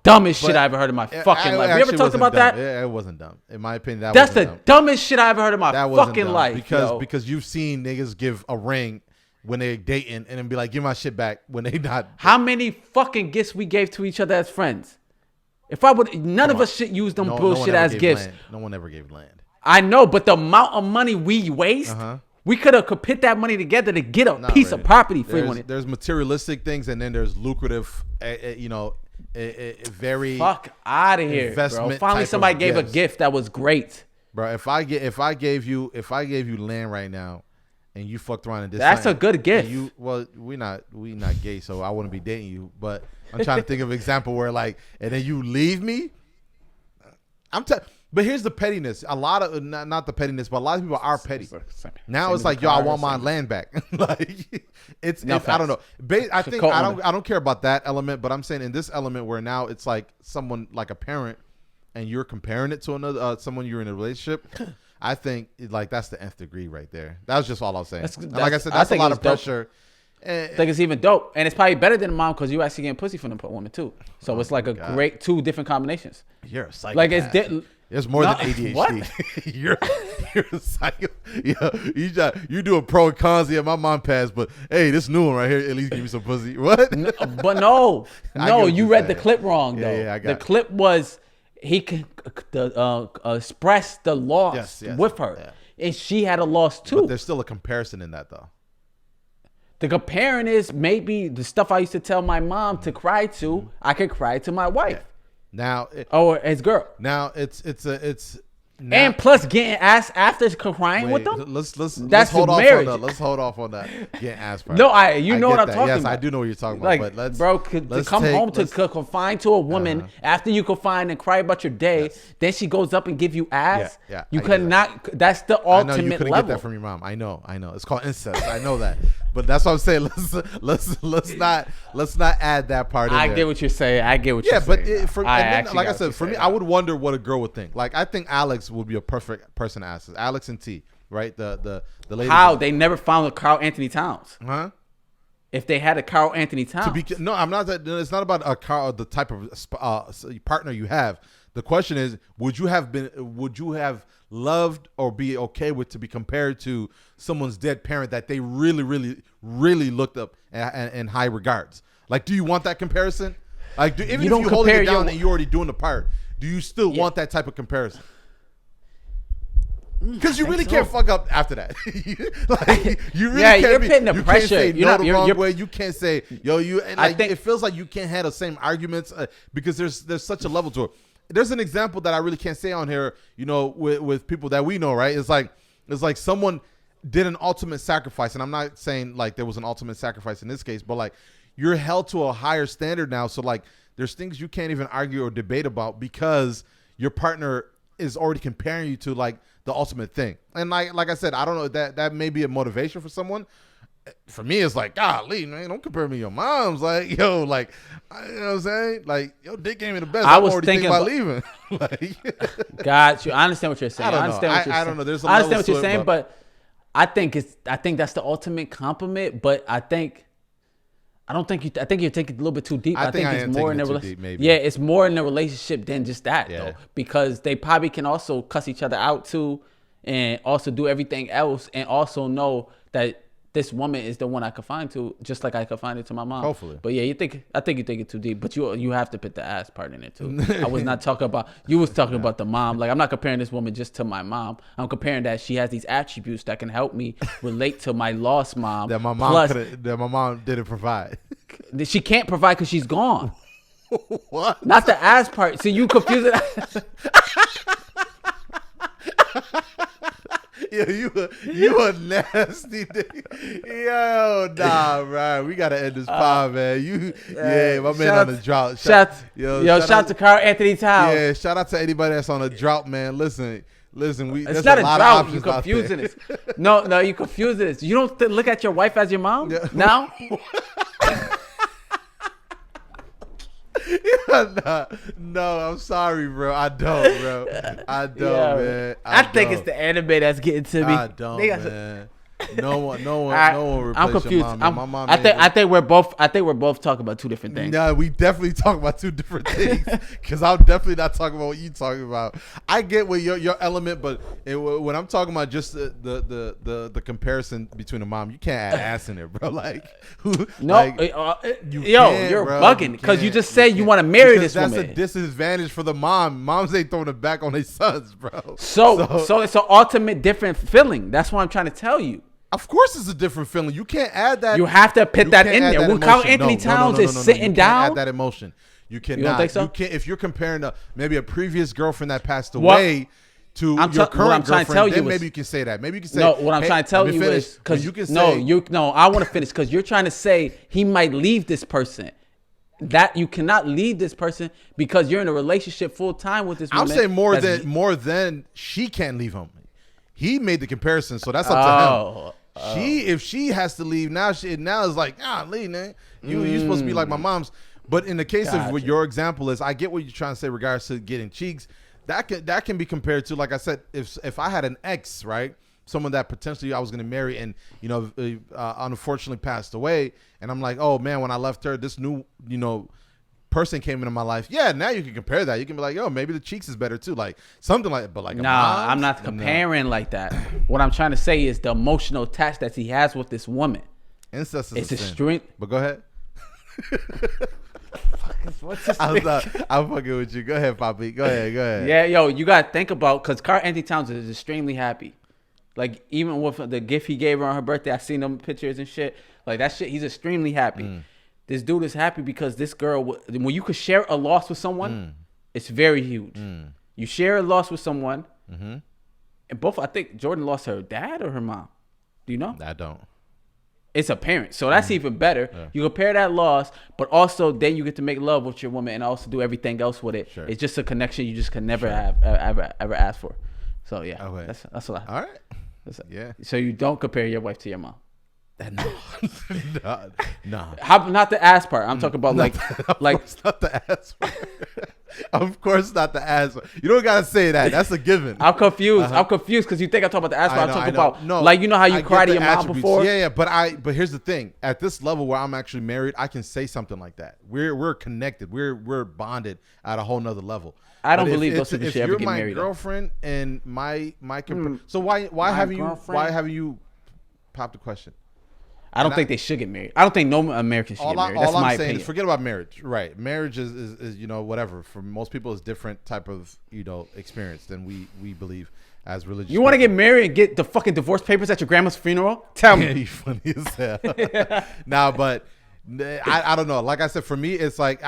Dumbest shit I ever heard in my fucking life. We ever talked about that? Yeah, it wasn't dumb. In my opinion, that's the dumbest shit I ever heard in my fucking life. Because you've seen niggas give a ring when they're dating and then be like, give my shit back when they not. How many fucking gifts we gave to each other as friends? If I would, none of us should use them bullshit as gifts. No one ever gave land. I know, but the amount of money we waste, we could have put that money together to get a piece of property for one. There's materialistic things, and then there's lucrative, very fuck out of here, bro. Finally, somebody gave a gift that was great, bro. If I gave you land right now, and you fucked around and did that's a good gift. We not gay, so I wouldn't be dating you. But I'm trying to think of an example where like, and then you leave me. But here's the pettiness. A lot of not the pettiness, but a lot of people are petty. Now it's like, yo, I want my land back. Like it's I don't know. I think I don't care about that element, but I'm saying in this element where now it's like someone like a parent, and you're comparing it to another someone you're in a relationship. I think like that's the nth degree right there. That was just all I was saying. Like I said, that's a lot of pressure. I think it's even dope, and it's probably better than a mom because you actually getting pussy from the woman too. So it's like a great two different combinations. You're a psychopath. Like it's more than ADHD. What? you're a psycho. Yeah, you do a pro and cons. Yeah, my mom passed, but hey, this new one right here at least give me some pussy. What? But no, you read the clip wrong though. Yeah, I got the clip was he could express the loss with her, and she had a loss too. But there's still a comparison in that though. The comparing is maybe the stuff I used to tell my mom to cry to, I could cry to my wife. Yeah. Now, or his girl. Now it's. Now, and plus getting asked after crying with them. Let's hold off on that. Let's hold off on that. Getting asked. No, you know what I'm talking about. Yes, I do know what you're talking about. Like, but let's, bro, to come home to confine to a woman after you confine and cry about your day, then she goes up and give you ass. Yeah, you could not. That's the ultimate level. You couldn't get that from your mom. I know. It's called incest. I know that. But that's what I'm saying. Let's not add that part in there. I get what you're saying. Yeah, but like I said, for me, I would wonder what a girl would think. Like I think Alex would be a perfect person to ask. Alex and T, right? The lady. How they never found a Carl Anthony Towns? Huh? If they had a Carl Anthony Towns. No, I'm not. It's not about a Carl. The type of partner you have. The question is, would you have loved or be okay with to be compared to someone's dead parent that they really, really, really looked up in high regards? Like, do you want that comparison? Like, even if you're holding it down and you're already doing the part, do you still want that type of comparison? Because you really can't fuck up after that. Like, you really can't. You're putting the pressure. Can't say no the wrong way. You can't say yo. It feels like you can't have the same arguments because there's such a level to it. There's an example that I really can't say on here, with people that we know, right? It's like someone did an ultimate sacrifice, and I'm not saying like there was an ultimate sacrifice in this case, but like you're held to a higher standard now. So like there's things you can't even argue or debate about because your partner is already comparing you to like the ultimate thing. And like I said, I don't know, that may be a motivation for someone. For me, it's like, golly, man, don't compare me to your mom's. Like, yo, like, you know what I'm saying? Like, yo, dick gave me the best. I was already thinking about leaving. Like, got you. I understand what you're saying. I don't know. There's I understand what you're saying, but I think that's the ultimate compliment. But I think you're taking it a little bit too deep. I think it's more in the relationship. Yeah, it's more in the relationship than just that though, because they probably can also cuss each other out too, and also do everything else, and also know that this woman is the one I confine to, just like I confine it to my mom. Hopefully. But yeah, I think you think it too deep. But you have to put the ass part in it too. I was not talking about, you was talking about the mom. Like, I'm not comparing this woman just to my mom. I'm comparing that she has these attributes that can help me relate to my lost mom. that my mom didn't provide. She can't provide because she's gone. What? Not the ass part. So you confuse it. Yo, you a nasty nigga. Yo, nah, bro. We gotta end this pod, man. My man on the drought. Shout out to Carl Anthony Towns. Yeah, shout out to anybody that's on a drought, man. Listen, it's there's not a a lot drought. of You options out confusing there. this. No, you confusing this. You don't look at your wife as your mom now. No, I'm sorry, bro. I don't, bro. I don't, man. I think it's the anime that's getting to me. I don't, man. No one replace I'm confused. your mom. My mom I think we're both talking about two different things. No, we definitely talk about two different things because I'm definitely not talking about what you talking about. I get what your element, but when I'm talking about just the comparison between a mom, you can't add ass in there, bro. Like, you're bugging because you just said you want to marry this woman. That's a disadvantage for the mom. Moms ain't throwing it back on their sons, bro. So it's an ultimate different feeling. That's what I'm trying to tell you. Of course, it's a different feeling. You can't add that. You have to put that in there. When Carl Anthony Towns is sitting down, add that emotion. You cannot. You don't think so? You can't, if you're comparing maybe a previous girlfriend that passed away to your current girlfriend, then maybe you can say that. Maybe you can say. No, what I'm trying to tell you is because you can say I want to finish because you're trying to say he might leave this person. That you cannot leave this person because you're in a relationship full time with this woman. I'm saying more than she can't leave him. He made the comparison, so that's up to him. If she has to leave now, it's like leave, man. You supposed to be like my mom's. But in the case of what your example is, I get what you're trying to say regards to getting cheeks. That can be compared to, like I said, if I had an ex, right, someone that potentially I was going to marry and unfortunately passed away, and I'm like, oh man, when I left her, this new person came into my life. Yeah, now you can compare that. You can be like, maybe the cheeks is better too, like something like. But like, I'm not comparing like that. What I'm trying to say is the emotional attach that he has with this woman. Incest is it's a extreme. But go ahead. I'm fucking with you. Go ahead, Poppy. Go ahead. Yeah, you gotta think about because Carl Anthony Towns is extremely happy. Like even with the gift he gave her on her birthday, I seen them pictures and shit. Like that shit, he's extremely happy. This dude is happy because this girl, when you could share a loss with someone, it's very huge. You share a loss with someone, and both, I think Jordan lost her dad or her mom. Do you know? I don't. It's a parent, so that's even better. Yeah. You compare that loss, but also then you get to make love with your woman and also do everything else with it. Sure. It's just a connection you just can never have ever ask for. So yeah, okay. That's what I. All right. Yeah. So you don't compare your wife to your mom. No. How not the ass part? I'm talking about like not the ass part. Of course not the ass part. You don't gotta say that. That's a given. I'm confused. I'm confused because you think I'm talking about the ass part. I'm talking about like how you cried to your mom before. Yeah. But here's the thing. At this level where I'm actually married, I can say something like that. We're connected. We're bonded at a whole nother level. I don't believe those people should ever get married. If you're my girlfriend and my so why haven't you popped the question? I don't think they should get married. I don't think no American should get married. That's my opinion. Is forget about marriage. Right. Marriage is whatever. For most people, it's different type of, experience than we believe as religious. You want to get married and get the fucking divorce papers at your grandma's funeral? Tell me. You funny as hell. Nah, but I don't know. Like I said, for me, it's like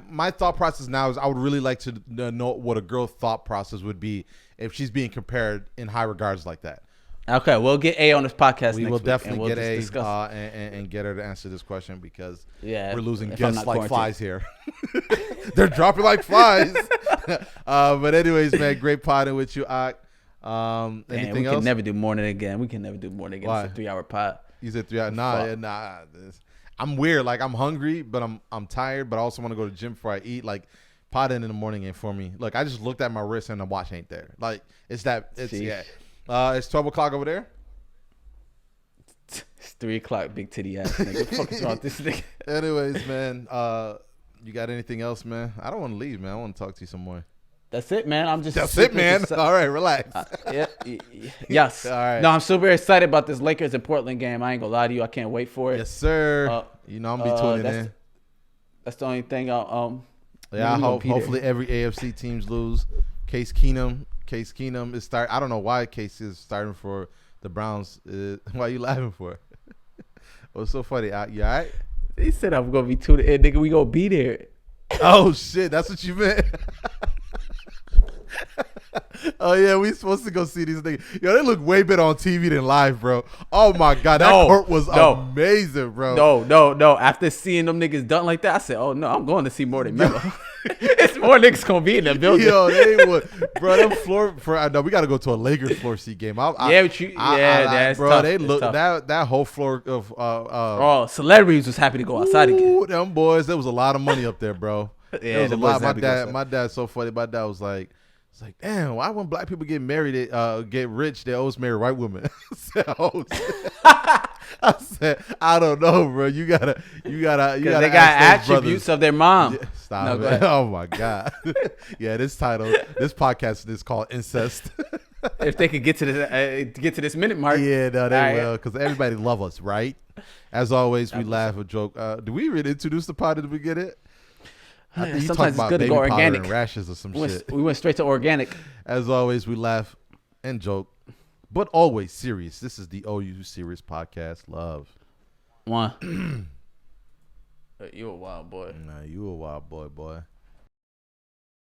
my thought process now is I would really like to know what a girl's thought process would be if she's being compared in high regards like that. Okay, we'll get A on this podcast. We will definitely get A and get her to answer this question because we're losing guests like flies here. They're dropping like flies. But anyways, man, great potting with you. Anything else? We can never do morning again. We can never do morning again. Why? It's a 3-hour pod. You said 3 hours? Nah. I'm weird. Like I'm hungry, but I'm tired. But I also want to go to the gym before I eat. Like potting in the morning ain't for me. Look, I just looked at my wrist and the watch ain't there. Like it's yeah. It's 12 o'clock over there. It's 3 o'clock, big titty ass nigga. What the fuck is wrong with this nigga? Anyways, man, you got anything else, man? I don't want to leave, man. I want to talk to you some more. That's it, man. That's it, man. All right, relax. Yes. All right. No, I'm super excited about this Lakers and Portland game. I ain't gonna lie to you. I can't wait for it. Yes, sir. I'm gonna be tuning in. That's the only thing. I hope. Hopefully, every AFC teams lose. Case Keenum is start. I don't know why Case is starting for the Browns. Why are you laughing for? What's so funny? You all right? He said I'm gonna be tuned in, nigga. We gonna be there. Oh shit, that's what you meant. Oh yeah, we supposed to go see these niggas. Yo, they look way better on TV than live, bro. Oh my god, that court was amazing, bro. No. After seeing them niggas done like that, I said, "Oh no, I'm going to see more than Melo." It's more niggas gonna be in the building. Yo, they would, bro. Them floor for I know we got to go to a Lakers floor seat game. That's bro. Tough. They It's look tough. that whole floor of Celebrities was happy to go outside again. Them boys, there was a lot of money up there, bro. Yeah, there was a the lot. boys My dad's so funny. My dad was like. It's like, damn, why when black people get married, they get rich, they always marry white women? I said, I don't know, bro. You gotta. They got attributes of their mom. Yeah, stop it. Oh my god. Yeah, this podcast is called incest. If they could get to this minute mark. Yeah, no, they will, because everybody love us, right? As always, we laugh and joke. Do we really introduce the pod at the beginning? I think sometimes it's good to go organic. And rashes or some shit. We went straight to organic. As always, we laugh and joke, but always serious. This is the OU Serious Podcast. Love. One. You a wild boy. Nah, you a wild boy.